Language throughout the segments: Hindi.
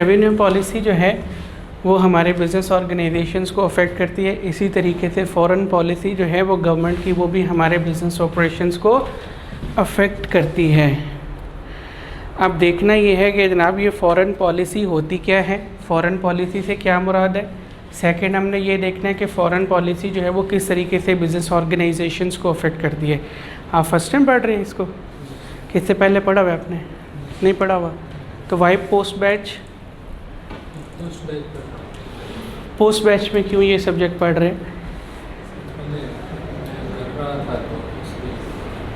रेवेन्यू पॉलिसी जो है वो हमारे बिज़नेस ऑर्गेनाइजेशंस को अफेक्ट करती है। इसी तरीके से फॉरेन पॉलिसी जो है वो गवर्नमेंट की, वो भी हमारे बिज़नेस ऑपरेशंस को अफेक्ट करती है। अब देखना ये है कि जनाब ये फॉरेन पॉलिसी होती क्या है, फॉरेन पॉलिसी से क्या मुराद है। सेकंड हमने ये देखना है कि फ़ॉरेन पॉलिसी जो है वो किस तरीके से बिज़नेस ऑर्गेनाइजेशंस को अफेक्ट करती है। आप फर्स्ट टाइम पढ़ रहे हैं इसको, कि इससे पहले पढ़ा हुआ आपने? नहीं पढ़ा हुआ तो वाई पोस्ट बैच में क्यों ये सब्जेक्ट पढ़ रहे हैं?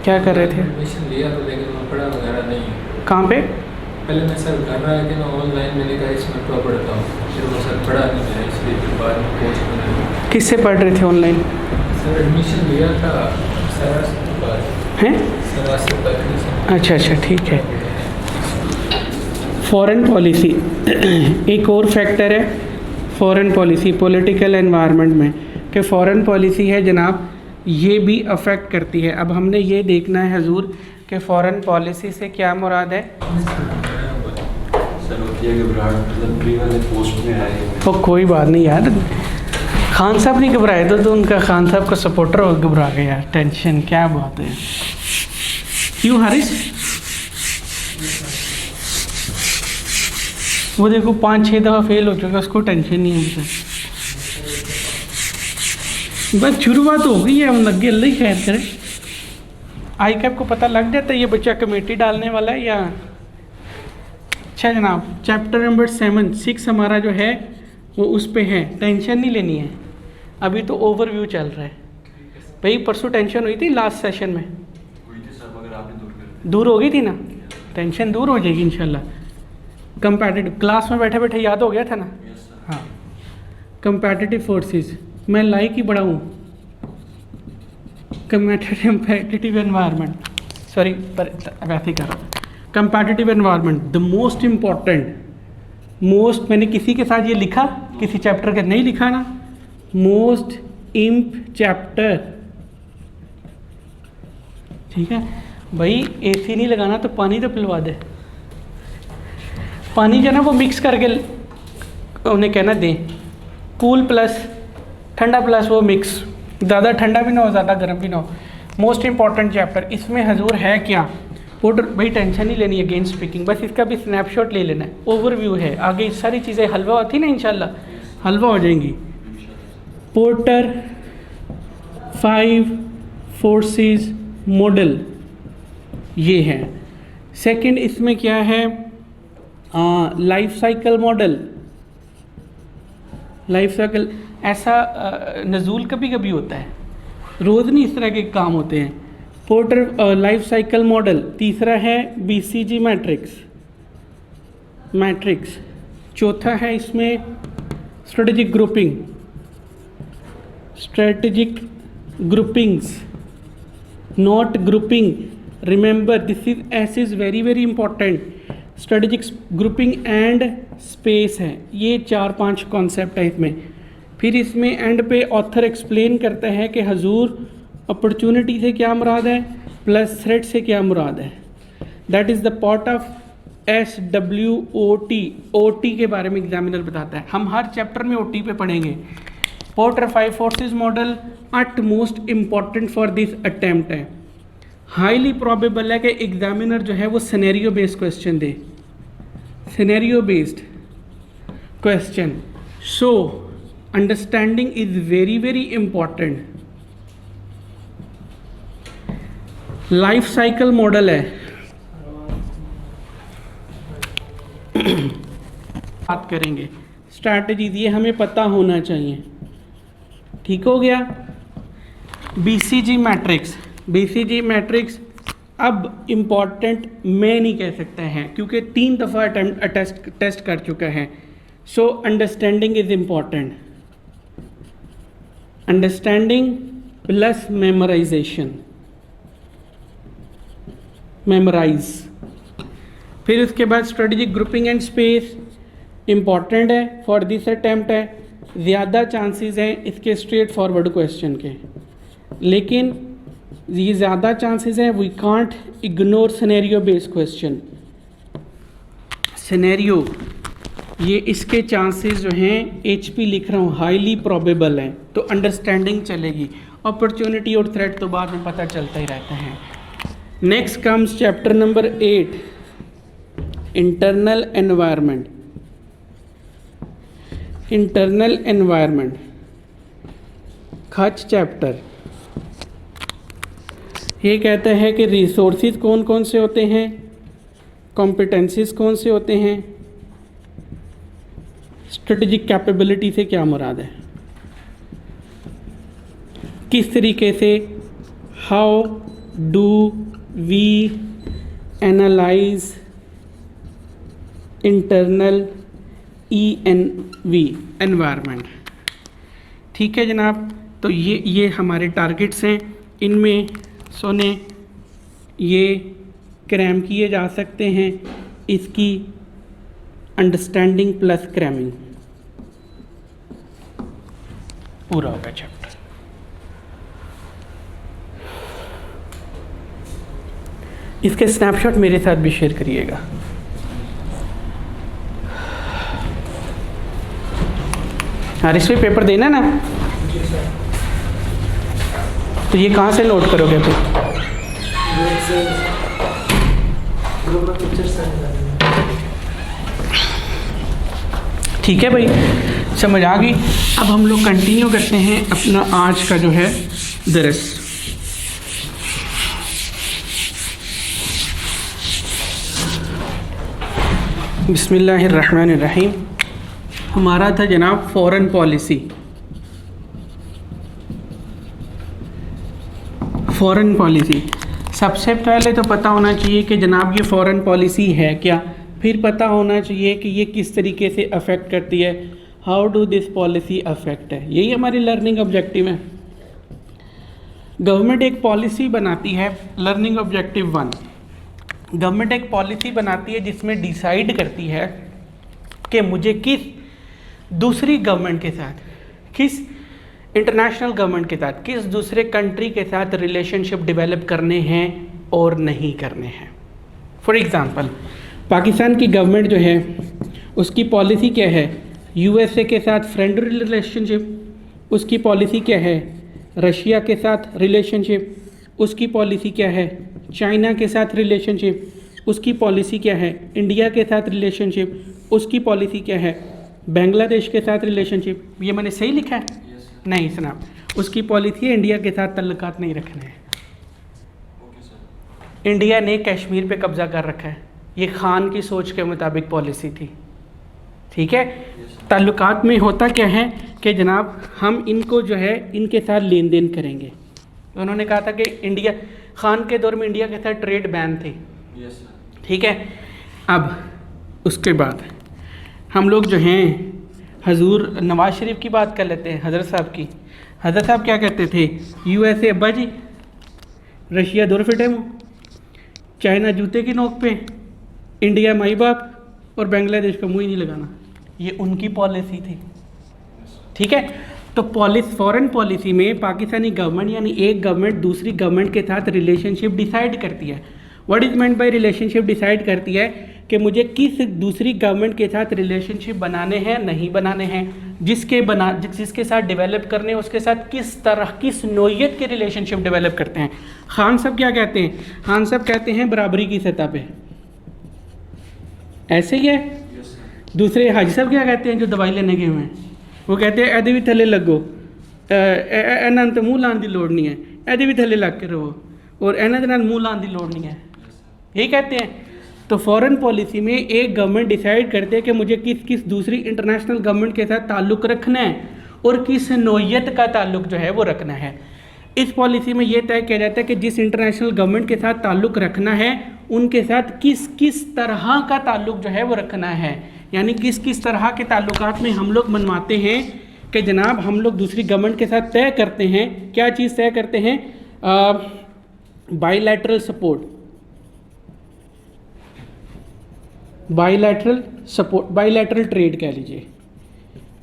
क्या कर रहे थे? एडमिशन लिया तो लेकिन मैं पढ़ा वगैरह नहीं। कहाँ पे? पहले मैं सर कर रहा है कि मैं ऑनलाइन मैंने कहा इसमें तो पढ़ता हूँ, फिर वो सर पढ़ा नहीं है, इसलिए फिर बाद में कोर्स बना। किससे पढ़ रहे थे ऑनलाइन? सर एडमिशन लिया था सरास के बाद। हैं? सरास से पढ़। अच्छा ठीक है। फॉरेन पॉलिसी एक और फैक्टर है फॉरेन पॉलिसी पॉलिटिकल एनवायरनमेंट में, कि फ़ॉरेन पॉलिसी है जनाब ये भी अफेक्ट करती है। अब हमने ये देखना है हजूर कि फ़ॉरेन पॉलिसी से क्या मुराद है। तो कोई बात नहीं यार, खान साहब नहीं घबराए तो उनका खान साहब का सपोर्टर हो घबरा गया यार, टेंशन क्या बात है। क्यों हारिस? वो देखो 5-6 दफ़ा फेल हो चुका, उसको टेंशन नहीं है मुझे। बस शुरुआत हो गई है, हम लगे अल्लाह ही खैर करे। आई कैप को पता लग जाता है ये बच्चा कमेटी डालने वाला है या। अच्छा जनाब, चैप्टर नंबर 6 हमारा जो है वो उस पे है, टेंशन नहीं लेनी है, अभी तो ओवरव्यू चल रहा है। भाई परसों टेंशन हुई थी लास्ट सेशन में, दूर हो गई थी ना, टेंशन दूर हो जाएगी इंशाल्लाह। कंपैटिटिव क्लास में बैठे बैठे याद हो गया था ना? हाँ, कंपैटिटिव फोर्सेस मैं लाइक ही बड़ा हूँ। कंपैटिटिव एनवायरनमेंट, सॉरी पर वैसे ही करो। Competitive environment the most important मैंने किसी के साथ ये लिखा, किसी चैप्टर का नहीं लिखा ना, मोस्ट इम्प चैप्टर। ठीक है भाई, एसी नहीं लगाना तो पानी तो पिलवा दे। पानी जो है ना वो मिक्स करके उन्हें कहना दें, कूल प्लस ठंडा प्लस वो मिक्स, ज़्यादा ठंडा भी ना हो ज़्यादा गर्म भी ना हो। मोस्ट इंपॉर्टेंट चैप्टर इसमें हजूर है क्या? पोर्टर भाई टेंशन नहीं लेनी है अगेंस्ट स्पीकिंग, बस इसका भी स्नैपशॉट ले लेना है, ओवरव्यू है। आगे सारी चीज़ें हलवा होती ना इंशाल्लाह हलवा हो जाएंगी। पोर्टर 5 फोर्सेस मॉडल ये है। सेकंड इसमें क्या है? Life cycle model. Life cycle ऐसा नज़ूल कभी कभी होता है, रोज़ नहीं इस तरह के काम होते हैं। Porter life cycle model. तीसरा है BCG मैट्रिक्स। चौथा है इसमें strategic groupings, not grouping. Remember this is very important. Strategic grouping and space है, ये 4-5 कॉन्सेप्ट है इसमें। फिर इसमें एंड पे ऑथर एक्सप्लेन करता है कि हजूर अपॉर्चुनिटी से क्या मुराद है, प्लस थ्रेट से क्या मुराद है। That is the part of SWOT। OT के बारे में एग्जामिनर बताता है, हम हर चैप्टर में OT पे पढ़ेंगे। Porter 5 forces model at most important for this attempt है। हाईली प्रॉबेबल है कि एग्जामिनर जो है वो सिनेरियो बेस्ड क्वेश्चन दे, scenario based question. So understanding is very important. Life cycle model है, बात करेंगे स्ट्रैटेजीज, ये हमें पता होना चाहिए। ठीक हो गया। BCG मैट्रिक्स अब इम्पॉर्टेंट मैं नहीं कह सकता है क्योंकि 3 दफ़ा टेस्ट कर चुका है। So understanding is important, understanding plus memorisation, memorise. फिर उसके बाद strategic grouping and space important है फॉर दिस अटेम्प्ट है। ज़्यादा चांसेस हैं इसके स्ट्रेट फॉरवर्ड क्वेश्चन के, लेकिन ये ज़्यादा चांसेस हैं we can't ignore scenario based question. Scenario ये इसके चांसेस जो हैं HP लिख रहा हूँ हाईली प्रोबेबल हैं, तो अंडरस्टैंडिंग चलेगी। अपॉर्चुनिटी और थ्रेट तो बाद में पता चलता ही रहता है। Next comes chapter number 8, internal environment. Internal environment खच चैप्टर। ये कहता है कि रिसोर्सेज कौन कौन से होते हैं, कॉम्पिटेंसीज कौन से होते हैं, स्ट्रेटेजिक कैपेबिलिटी से क्या मुराद है, किस तरीके से, how do we analyse internal ENV environment. ठीक है जनाब, तो ये हमारे टारगेट्स हैं, इनमें सोने ये क्रैम किए जा सकते हैं, इसकी अंडरस्टैंडिंग प्लस क्रैमिंग पूरा होगा चैप्टर। इसके स्नैपशॉट मेरे साथ भी शेयर करिएगा। हाँ, इस पे पेपर देना ना, तो ये कहाँ से नोट करोगे फिर? ठीक है भाई, समझ आ गई। अब हम लोग कंटिन्यू करते हैं अपना आज का जो है दरस। बिस्मिल्लाहिर्रहमानिर्रहीम। हमारा था जनाब फॉरेन पॉलिसी। फॉरेन पॉलिसी सबसे पहले तो पता होना चाहिए कि जनाब ये फॉरेन पॉलिसी है क्या, फिर पता होना चाहिए कि ये किस तरीके से अफेक्ट करती है, how do this policy affect है। यही हमारी लर्निंग ऑब्जेक्टिव है। गवर्नमेंट एक पॉलिसी बनाती है, लर्निंग ऑब्जेक्टिव 1, गवर्नमेंट एक पॉलिसी बनाती है जिसमें डिसाइड करती है कि मुझे किस दूसरी गवर्नमेंट के साथ, किस इंटरनेशनल गवर्नमेंट के साथ, किस दूसरे कंट्री के साथ रिलेशनशिप डेवलप करने हैं और नहीं करने हैं। फॉर एग्ज़ाम्पल पाकिस्तान की गवर्नमेंट जो है उसकी पॉलिसी क्या है, USA के साथ फ्रेंडली रिलेशनशिप, उसकी पॉलिसी क्या है, रशिया के साथ रिलेशनशिप, उसकी पॉलिसी क्या है, चाइना के साथ रिलेशनशिप, उसकी पॉलिसी क्या है, इंडिया के साथ रिलेशनशिप, उसकी पॉलिसी क्या है, बांग्लादेश के साथ रिलेशनशिप। ये मैंने सही लिखा है? नहीं सुना, उसकी पॉलिसी है इंडिया के साथ ताल्लुकात नहीं रखने हैं। इंडिया ने कश्मीर पे कब्जा कर रखा है, ये खान की सोच के मुताबिक पॉलिसी थी। ठीक है, ताल्लुकात में होता क्या है कि जनाब हम इनको जो है इनके साथ लेन देन करेंगे। तो उन्होंने कहा था कि इंडिया, खान के दौर में इंडिया के साथ ट्रेड बैन थी। ठीक है, अब उसके बाद हम लोग जो हैं हजूर नवाज शरीफ की बात कर लेते हैं, हज़रत साहब की। हज़रत साहब क्या कहते थे, USA अब्बा जी, रशिया दूर फिटे मुँह, चाइना जूते की नोक पे, इंडिया माई बाप और बांग्लादेश का मुँह ही नहीं लगाना। ये उनकी पॉलिसी थी। ठीक है, तो फॉरेन पॉलिसी में पाकिस्तानी गवर्नमेंट यानी एक गवर्नमेंट दूसरी गवर्नमेंट के साथ रिलेशनशिप डिसाइड करती है। What is meant by relationship, decide करती है कि मुझे किस दूसरी गवर्नमेंट के साथ रिलेशनशिप बनाने हैं नहीं बनाने हैं, जिसके साथ डेवलप करने हैं उसके साथ किस तरह किस नोयत के रिलेशनशिप डेवलप करते हैं। खान साहब क्या कहते हैं, खान साहब कहते हैं बराबरी की सतह पे, ऐसे ही है। दूसरे हाजी साहब क्या कहते हैं जो दवाई लेने गए हुए हैं, वो कहते हैं एदे भी थले लगो, एना तो मुँह लाने की लोड़ नहीं है, एदे भी थले लग के रहो और एना के नाल मुँह लाने की लोड़ नहीं है, यही कहते हैं। तो फॉरेन पॉलिसी में एक गवर्नमेंट डिसाइड करते हैं कि मुझे किस किस दूसरी इंटरनेशनल गवर्नमेंट के साथ ताल्लुक़ रखना है और किस नोयत का ताल्लुक़ जो है वो रखना है। इस पॉलिसी में ये तय किया जाता है कि जिस इंटरनेशनल गवर्नमेंट के साथ ताल्लुक़ रखना है उनके साथ किस किस तरह का ताल्लुक़ जो है वो रखना है, यानी किस किस तरह के ताल्लुकात में हम लोग मनवाते हैं कि जनाब हम लोग दूसरी गवर्नमेंट के साथ तय करते हैं, क्या चीज़ तय करते हैं, बाईलैटरल सपोर्ट, बाईलैटरल ट्रेड कह लीजिए,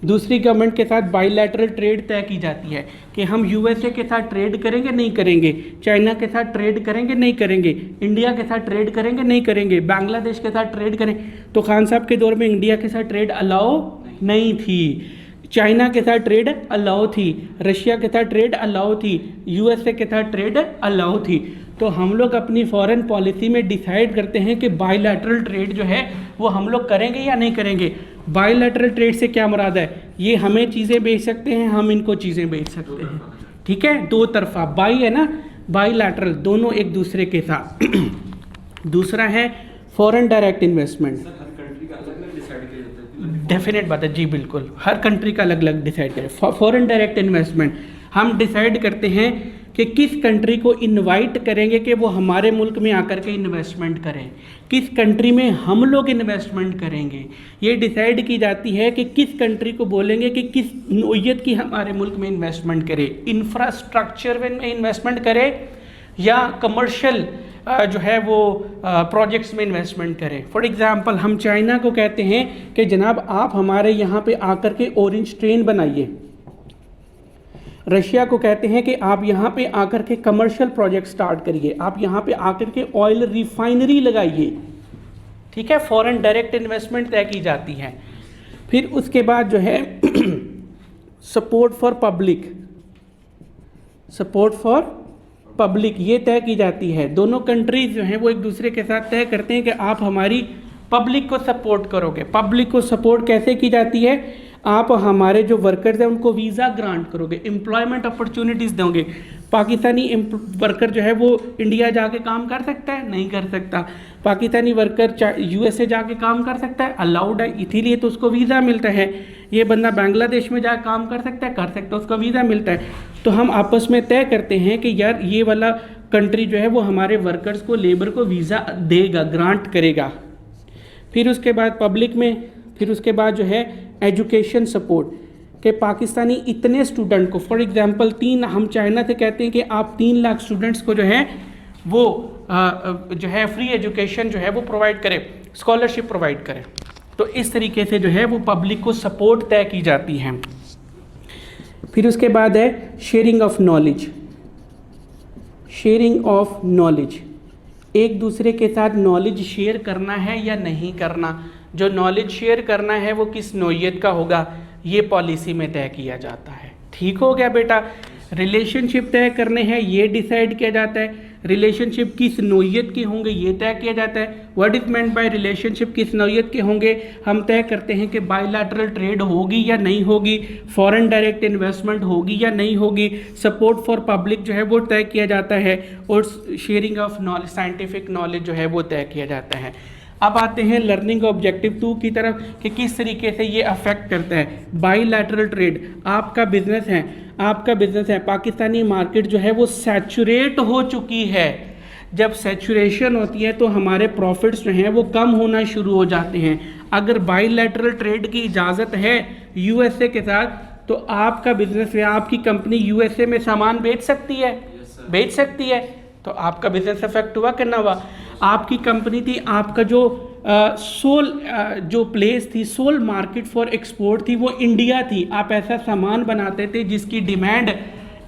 दूसरी गवर्नमेंट के साथ बाईलैटरल ट्रेड तय की जाती है कि हम यूएसए के साथ ट्रेड करेंगे नहीं करेंगे, चाइना के साथ ट्रेड करेंगे नहीं करेंगे, इंडिया के साथ ट्रेड करेंगे नहीं करेंगे, बांग्लादेश के साथ ट्रेड करें। तो खान साहब के दौर में इंडिया के साथ ट्रेड अलाउ नहीं थी, चाइना के साथ ट्रेड अलाउ थी, रशिया के साथ ट्रेड अलाउ थी, यूएसए के साथ ट्रेड अलाउ थी। तो हम लोग अपनी फॉरेन पॉलिसी में डिसाइड करते हैं कि बाईलैटरल ट्रेड जो है वो हम लोग करेंगे या नहीं करेंगे। बाईलैटरल ट्रेड से क्या मुराद है, ये हमें चीज़ें बेच सकते हैं, हम इनको चीज़ें बेच सकते हैं, ठीक है, दो तरफा। बाई है ना, बाईलैटरल, दोनों एक दूसरे के साथ। दूसरा है फॉरेन डायरेक्ट इन्वेस्टमेंट। डेफिनेट बात है जी, बिल्कुल हर कंट्री का अलग अलग डिसाइड करें। फॉरेन डायरेक्ट इन्वेस्टमेंट हम डिसाइड करते हैं कि किस कंट्री को इनवाइट करेंगे कि वो हमारे मुल्क में आकर के इन्वेस्टमेंट करें, किस कंट्री में हम लोग इन्वेस्टमेंट करेंगे। ये डिसाइड की जाती है कि किस कंट्री को बोलेंगे कि किस नौइयत की हमारे मुल्क में इन्वेस्टमेंट करे, इंफ्रास्ट्रक्चर में इन्वेस्टमेंट करे या कमर्शियल जो है वो प्रोजेक्ट्स में इन्वेस्टमेंट करें। फॉर एग्जांपल हम चाइना को कहते हैं कि जनाब आप हमारे यहाँ पे आकर के ऑरेंज ट्रेन बनाइए, रशिया को कहते हैं कि आप यहाँ पे आकर के कमर्शियल प्रोजेक्ट स्टार्ट करिए, आप यहाँ पे आकर के ऑयल रिफाइनरी लगाइए, ठीक है। फॉरेन डायरेक्ट इन्वेस्टमेंट तय की जाती है। फिर उसके बाद जो है support for public, support for public ये तय की जाती है। दोनों कंट्रीज जो हैं वो एक दूसरे के साथ तय करते हैं कि आप हमारी पब्लिक को सपोर्ट करोगे। पब्लिक को सपोर्ट कैसे की जाती है, आप हमारे जो वर्कर्स हैं उनको वीज़ा ग्रांट करोगे, एम्प्लॉयमेंट अपॉर्चुनिटीज़ दोगे। पाकिस्तानी वर्कर जो है वो इंडिया जाके काम कर सकता है, नहीं कर सकता। पाकिस्तानी वर्कर यूएसए जाके काम कर सकता है, अलाउड है, इसीलिए तो उसको वीज़ा मिलता है। ये बंदा बांग्लादेश में जाकर काम कर सकता है, कर सकता है, उसको वीज़ा मिलता है। तो हम आपस में तय करते हैं कि यार ये वाला कंट्री जो है वो हमारे वर्कर्स को, लेबर को वीज़ा देगा, ग्रांट करेगा। फिर उसके बाद पब्लिक में, फिर उसके बाद जो है एजुकेशन सपोर्ट कि पाकिस्तानी इतने स्टूडेंट को, फॉर एग्जांपल हम चाइना से कहते हैं कि आप 3 लाख स्टूडेंट्स को जो है वो जो है फ्री एजुकेशन जो है वो प्रोवाइड करें, स्कॉलरशिप प्रोवाइड करें। तो इस तरीके से जो है वो पब्लिक को सपोर्ट तय की जाती है। फिर उसके बाद है sharing of knowledge, sharing of knowledge, एक दूसरे के साथ नॉलेज शेयर करना है या नहीं करना। जो नॉलेज शेयर करना है वो किस नौइयत का होगा, ये पॉलिसी में तय किया जाता है। ठीक हो गया बेटा। रिलेशनशिप तय करने हैं, ये डिसाइड किया जाता है। रिलेशनशिप किस नौइयत के होंगे ये तय किया जाता है। What is meant by relationship, किस नौइयत के होंगे, हम तय करते हैं कि बायलैटरल ट्रेड होगी या नहीं होगी, फॉरेन डायरेक्ट इन्वेस्टमेंट होगी या नहीं होगी, सपोर्ट फॉर पब्लिक जो है वो तय किया जाता है, और sharing of knowledge, scientific knowledge जो है वो तय किया जाता है। अब आते हैं लर्निंग ऑब्जेक्टिव 2 की तरफ कि किस तरीके से ये अफेक्ट करता है बाईलैटरल ट्रेड। आपका बिजनेस है, आपका बिजनेस है, पाकिस्तानी मार्केट जो है वो सैचुरेट हो चुकी है। जब सैचुरेशन होती है तो हमारे प्रॉफिट्स जो हैं वो कम होना शुरू हो जाते हैं। अगर बाईलैटरल ट्रेड की इजाज़त है यूएसए के साथ तो आपका बिजनेस है, आपकी कंपनी यूएसए में सामान बेच सकती है, बेच सकती है। तो आपका बिजनेस अफेक्ट हुआ कि ना हुआ। आपकी कंपनी थी, आपका जो सोल जो प्लेस थी, सोल मार्केट फॉर एक्सपोर्ट थी, वो इंडिया थी। आप ऐसा सामान बनाते थे जिसकी डिमांड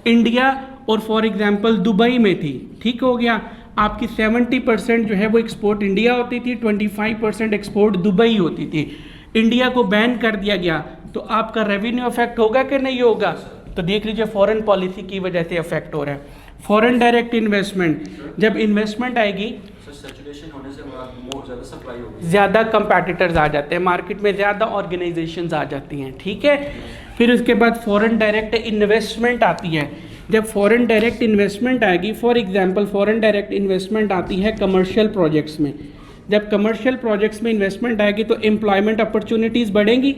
इंडिया और फॉर एग्जांपल दुबई में थी। ठीक हो गया। आपकी 70% जो है वो एक्सपोर्ट इंडिया होती थी, 25% एक्सपोर्ट दुबई होती थी। इंडिया को बैन कर दिया गया तो आपका रेवेन्यू अफेक्ट होगा कि नहीं होगा। तो देख लीजिए फॉरेन पॉलिसी की वजह से अफेक्ट हो रहा है। फॉरेन डायरेक्ट इन्वेस्टमेंट, जब इन्वेस्टमेंट आएगी सैचुरेशन होने से ज़्यादा सप्लाई होगी, ज़्यादा कंपैटिटर्स आ जाते हैं मार्केट में, ज़्यादा ऑर्गेनाइजेशंस आ जाती हैं। ठीक है। फिर उसके बाद फॉरेन डायरेक्ट इन्वेस्टमेंट आती है। जब फॉरेन डायरेक्ट इन्वेस्टमेंट आएगी, for example foreign direct investment आती है कमर्शियल प्रोजेक्ट्स में। जब कमर्शियल प्रोजेक्ट्स में इन्वेस्टमेंट आएगी तो एम्प्लॉयमेंट अपॉर्चुनिटीज़ बढ़ेंगी।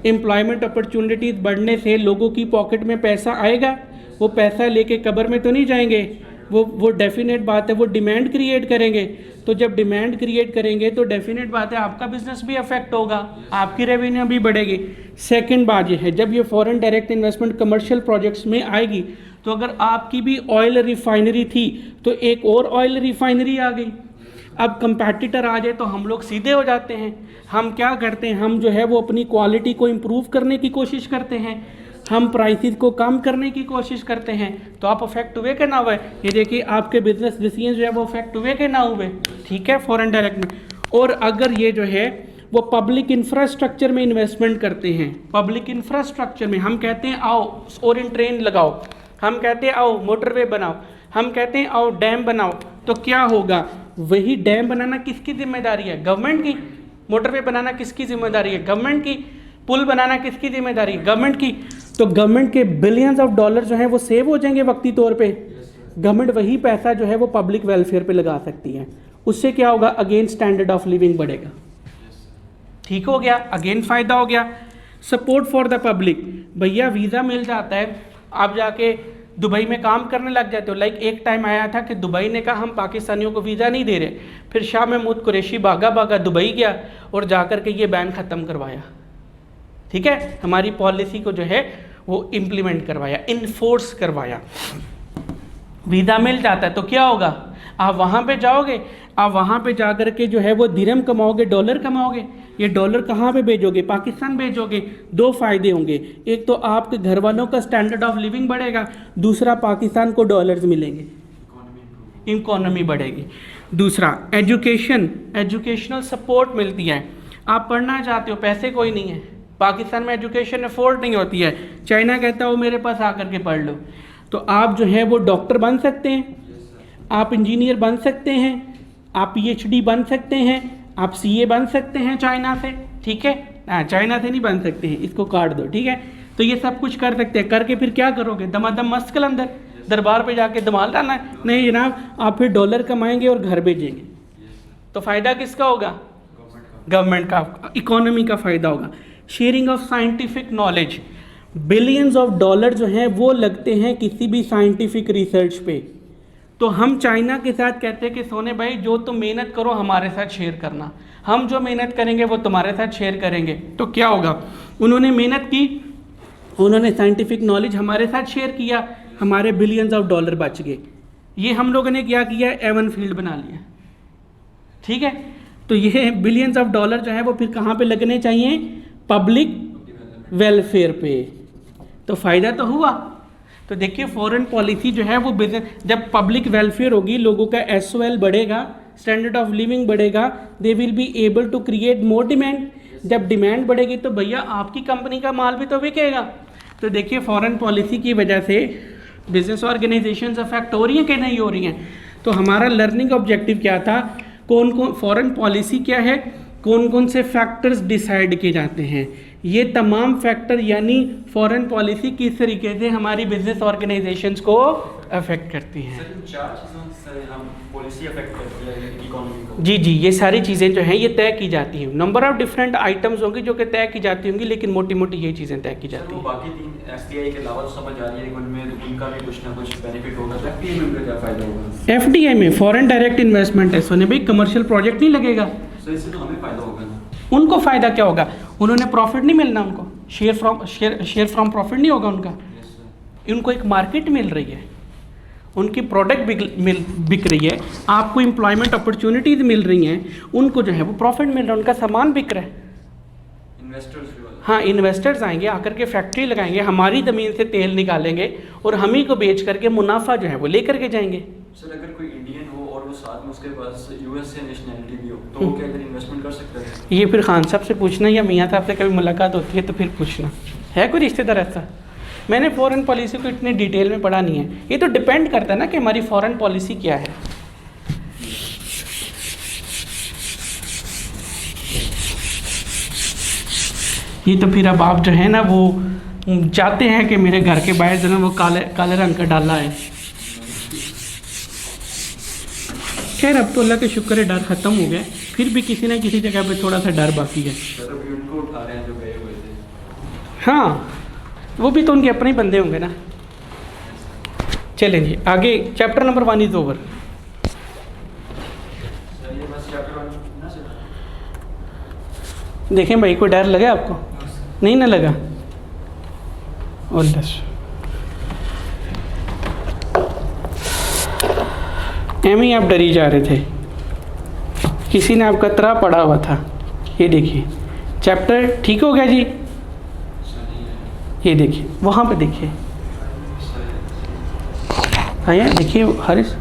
एम्प्लॉयमेंट अपॉर्चुनिटीज़ बढ़ने से लोगों की पॉकेट में पैसा आएगा। वो पैसा लेके कब्र में तो नहीं जाएंगे, वो डेफिनेट बात है वो डिमांड क्रिएट करेंगे। तो जब डिमांड क्रिएट करेंगे तो डेफिनेट बात है आपका बिजनेस भी अफेक्ट होगा, आपकी रेवेन्यू भी बढ़ेगी। सेकंड बात ये है, जब ये foreign direct investment commercial projects में आएगी तो अगर आपकी भी ऑयल रिफाइनरी थी तो एक और ऑयल रिफाइनरी आ गई। अब कंपैटिटर आ जाए तो हम लोग सीधे हो जाते हैं। हम क्या करते हैं, हम जो है वो अपनी क्वालिटी को इम्प्रूव करने की कोशिश करते हैं, हम प्राइसेस को कम करने की कोशिश करते हैं। तो आप अफेक्ट हुए कि ना हुए? ये देखिए आपके बिजनेस डिसीजन जो है वो अफेक्ट हुए कि ना हुए? ठीक है, फॉरेन डायरेक्ट में। और अगर ये जो है वो पब्लिक इंफ्रास्ट्रक्चर में इन्वेस्टमेंट करते हैं, पब्लिक इंफ्रास्ट्रक्चर में, हम कहते हैं आओ ओरियन ट्रेन लगाओ, हम कहते हैं आओ मोटरवे बनाओ, हम कहते हैं आओ डैम बनाओ, तो क्या होगा? वही डैम बनाना किसकी जिम्मेदारी है? गवर्नमेंट की। मोटरवे बनाना किसकी जिम्मेदारी है? गवर्नमेंट की। पुल बनाना किसकी जिम्मेदारी है? गवर्नमेंट की। तो गवर्नमेंट के बिलियंस ऑफ डॉलर जो हैं वो सेव हो जाएंगे वक्ती तौर पे। गवर्नमेंट वही पैसा जो है वो पब्लिक वेलफेयर पे लगा सकती है। उससे क्या होगा? अगेन स्टैंडर्ड ऑफ लिविंग बढ़ेगा। ठीक हो गया, अगेन फ़ायदा हो गया। सपोर्ट फॉर द पब्लिक, भैया वीज़ा मिल जाता है, आप जाके दुबई में काम करने लग जाते हो। लाइक एक टाइम आया था कि दुबई ने कहा हम पाकिस्तानियों को वीज़ा नहीं दे रहे, फिर शाह महमूद कुरैशी भागा दुबई गया और जाकर के ये बैन ख़त्म करवाया। ठीक है, हमारी पॉलिसी को जो है वो इम्प्लीमेंट करवाया, इन्फोर्स करवाया। वीज़ा मिल जाता है तो क्या होगा? आप वहाँ पे जाओगे, आप वहाँ पे जा कर के जो है वो दिरहम कमाओगे, डॉलर कमाओगे। ये डॉलर कहाँ पे भेजोगे? पाकिस्तान भेजोगे। दो फ़ायदे होंगे, एक तो आपके घर वालों का स्टैंडर्ड ऑफ लिविंग बढ़ेगा, दूसरा पाकिस्तान को डॉलर्स मिलेंगे, इकोनॉमी बढ़ेगी। दूसरा एजुकेशन, एजुकेशनल सपोर्ट मिलती है। आप पढ़ना चाहते हो, पैसे कोई नहीं है, पाकिस्तान में एजुकेशन अफोर्ड नहीं होती है, चाइना कहता है वो मेरे पास आकर के पढ़ लो, तो आप जो है वो डॉक्टर बन सकते हैं, आप इंजीनियर बन सकते हैं, आप पीएचडी बन सकते हैं, आप सीए बन सकते हैं चाइना से। ठीक है, चाइना से नहीं बन सकते हैं, इसको काट दो। ठीक है, तो ये सब कुछ कर सकते हैं। करके फिर क्या करोगे? दमादम मस्त कलंदर दरबार पे जाके धमाल डालना है? नहीं जनाब, आप फिर डॉलर कमाएंगे और घर भेजेंगे। तो फ़ायदा किसका होगा? गवर्नमेंट का, इकोनॉमी का फ़ायदा होगा। Sharing of scientific knowledge, billions of dollar जो हैं वो लगते हैं किसी भी साइंटिफिक रिसर्च पे। तो हम चाइना के साथ कहते हैं कि सोने भाई जो तुम मेहनत करो हमारे साथ शेयर करना, हम जो मेहनत करेंगे वो तुम्हारे साथ शेयर करेंगे। तो क्या होगा? उन्होंने मेहनत की, उन्होंने साइंटिफिक नॉलेज हमारे साथ शेयर किया, हमारे बिलियंस ऑफ डॉलर बच गए। ये हम लोगों ने क्या किया? एवन फील्ड बना लिया। ठीक है, तो ये बिलियंस ऑफ डॉलर जो है वो फिर कहाँ पे लगने चाहिए? पब्लिक वेलफेयर पे। तो फ़ायदा तो हुआ। तो देखिए फॉरेन पॉलिसी जो है वो बिजनेस, जब पब्लिक वेलफेयर होगी, लोगों का एसओएल बढ़ेगा, स्टैंडर्ड ऑफ लिविंग बढ़ेगा, they will be able to create more demand. जब डिमांड बढ़ेगी तो भैया आपकी कंपनी का माल भी तो बिकेगा। तो देखिए फॉरेन पॉलिसी की वजह से बिजनेस ऑर्गेनाइजेशंस अफेक्ट हो रही हैं कि नहीं हो रही हैं? तो हमारा लर्निंग ऑब्जेक्टिव क्या था? कौन कौन फॉरेन पॉलिसी क्या है, कौन कौन से फैक्टर्स डिसाइड किए जाते हैं, ये तमाम फैक्टर यानी फॉरेन पॉलिसी किस तरीके से हमारी बिजनेस ऑर्गेनाइजेशंस को अफेक्ट करती हैं। सर, इन 4 चीज़ों से हम पॉलिसी अफेक्ट करती है इकोनॉमी को। जी, ये सारी चीज़ें जो हैं ये तय की जाती हैं। नंबर ऑफ डिफरेंट आइटम्स होंगे जो कि तय की जाती होंगी, लेकिन मोटी मोटी ये चीज़ें तय की जाती हैं। बाकी 3 एफडीआई के अलावा तो समझ आ रही है, उनमें उनका भी कुछ ना कुछ बेनिफिट होगा। तो एफडीआई में उनका क्या फ़ायदा होगा? एफडीआई में फॉरेन डायरेक्ट इन्वेस्टमेंट है, सोने भाई कमर्शियल प्रोजेक्ट नहीं लगेगा। सो इससे तो हमें फ़ायदा होगा ना। उनको फ़ायदा क्या होगा? उन्होंने प्रॉफिट नहीं मिलना, उनको शेयर फ्रॉम प्रॉफिट नहीं होगा उनका। उनको एक मार्केट मिल रही है, उनकी प्रोडक्ट बिक रही है, आपको एम्प्लॉयमेंट अपॉर्चुनिटीज़ मिल रही हैं, उनको जो है वो प्रॉफिट मिल रहा है, उनका सामान बिक रहा है। इन्वेस्टर्स भी वाला। हाँ, इन्वेस्टर्स आएंगे, आकर के फैक्ट्री लगाएंगे, हमारी ज़मीन से तेल निकालेंगे और हम ही को बेच करके मुनाफा जो है वो लेकर के जाएंगे। सर, अगर कोई इंडियन हो और वो साथ में उसके पास यूएस से नेशनैलिटी भी हो, तो वो क्या इधर इन्वेस्टमेंट कर सकता है? ये फिर खान साहब से पूछना या मियाँ साहब से कभी मुलाकात होती है तो फिर पूछना। है कोई रिश्तेदार ऐसा? मैंने फ़ॉरेन पॉलिसी को इतनी डिटेल में पढ़ा नहीं है। ये तो डिपेंड करता है ना कि हमारी फ़ॉरेन पॉलिसी क्या है। ये तो फिर अब आप जो है ना वो चाहते हैं कि मेरे घर के बाहर जो है वो काले रंग का डाला है। खैर अब तो अल्लाह के शुक्र है डर ख़त्म हो गया, फिर भी किसी न किसी जगह पे थोड़ा सा डर बाकी है। सर, अभी उनको उठा रहे हैं जो गए हुए थे। हाँ, वो भी तो उनके अपने ही बंदे होंगे ना। चलें जी आगे, chapter number 1 is over. Sir, ये बस चैप्टर 1 ना सर? देखें भाई, कोई डर लगा आपको? नहीं ना लगा? और बस एम ही आप डरी जा रहे थे। किसी ने आपका तरह पढ़ा हुआ था, ये देखिए चैप्टर ठीक हो गया जी। ये देखिए वहाँ पे देखिए, आइए देखिए हारिस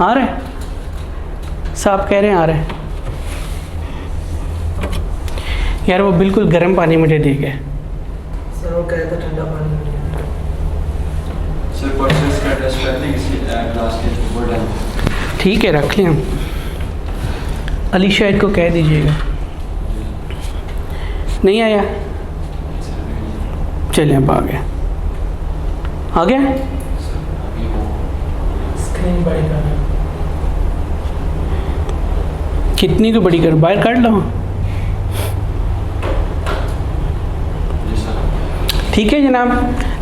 आ रहे हैं, साहब कह रहे हैं आ रहे हैं। यार वो बिल्कुल गर्म पानी मुझे दे गए सर, वो कह रहे थे ठंडा पानी। सर परचेज का टेस्ट करते हैं किसी क्लास के बोर्ड है। ठीक है रख लें हम। अली शाहिद को कह दीजिएगा। नहीं आया, चलिए अब आ गया, आ गया। स्क्रीन बड़ी कर, कितनी को बड़ी कर, बाहर काट लो। ठीक है जनाब,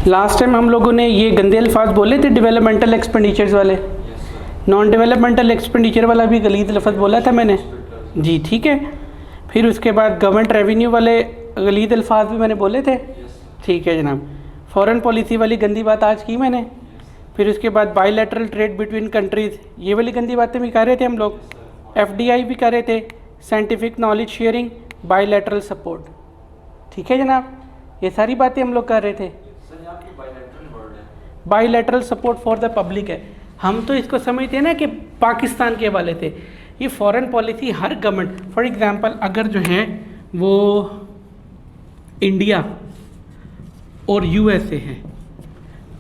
लास्ट टाइम हम लोगों ने ये गंदे अल्फाज बोले थे डेवलपमेंटल एक्सपेंडिचर्स वाले, नॉन डेवलपमेंटल एक्सपेंडिचर वाला भी गलीद लफ्ज़ बोला था मैंने जी। ठीक है, फिर उसके बाद गवर्नमेंट रेवेन्यू वाले गलीद अल्फाज भी मैंने बोले थे। ठीक है जनाब, फॉरेन पॉलिसी वाली गंदी बात आज की मैंने। फिर उसके बाद बायलैटरल ट्रेड बिटवीन कंट्रीज़, ये वाली गंदी बातें भी कर रहे थे हम लोग। FDI भी कर रहे थे, scientific knowledge sharing, bilateral support. ठीक है जनाब, ये सारी बातें हम लोग कर रहे थे। सर यहाँ पे बायलैटरल वर्ड है। Bilateral support for the public है, हम तो इसको समझते हैं ना कि पाकिस्तान के हवाले थे। ये foreign policy her government, for example अगर जो है वो इंडिया और USA है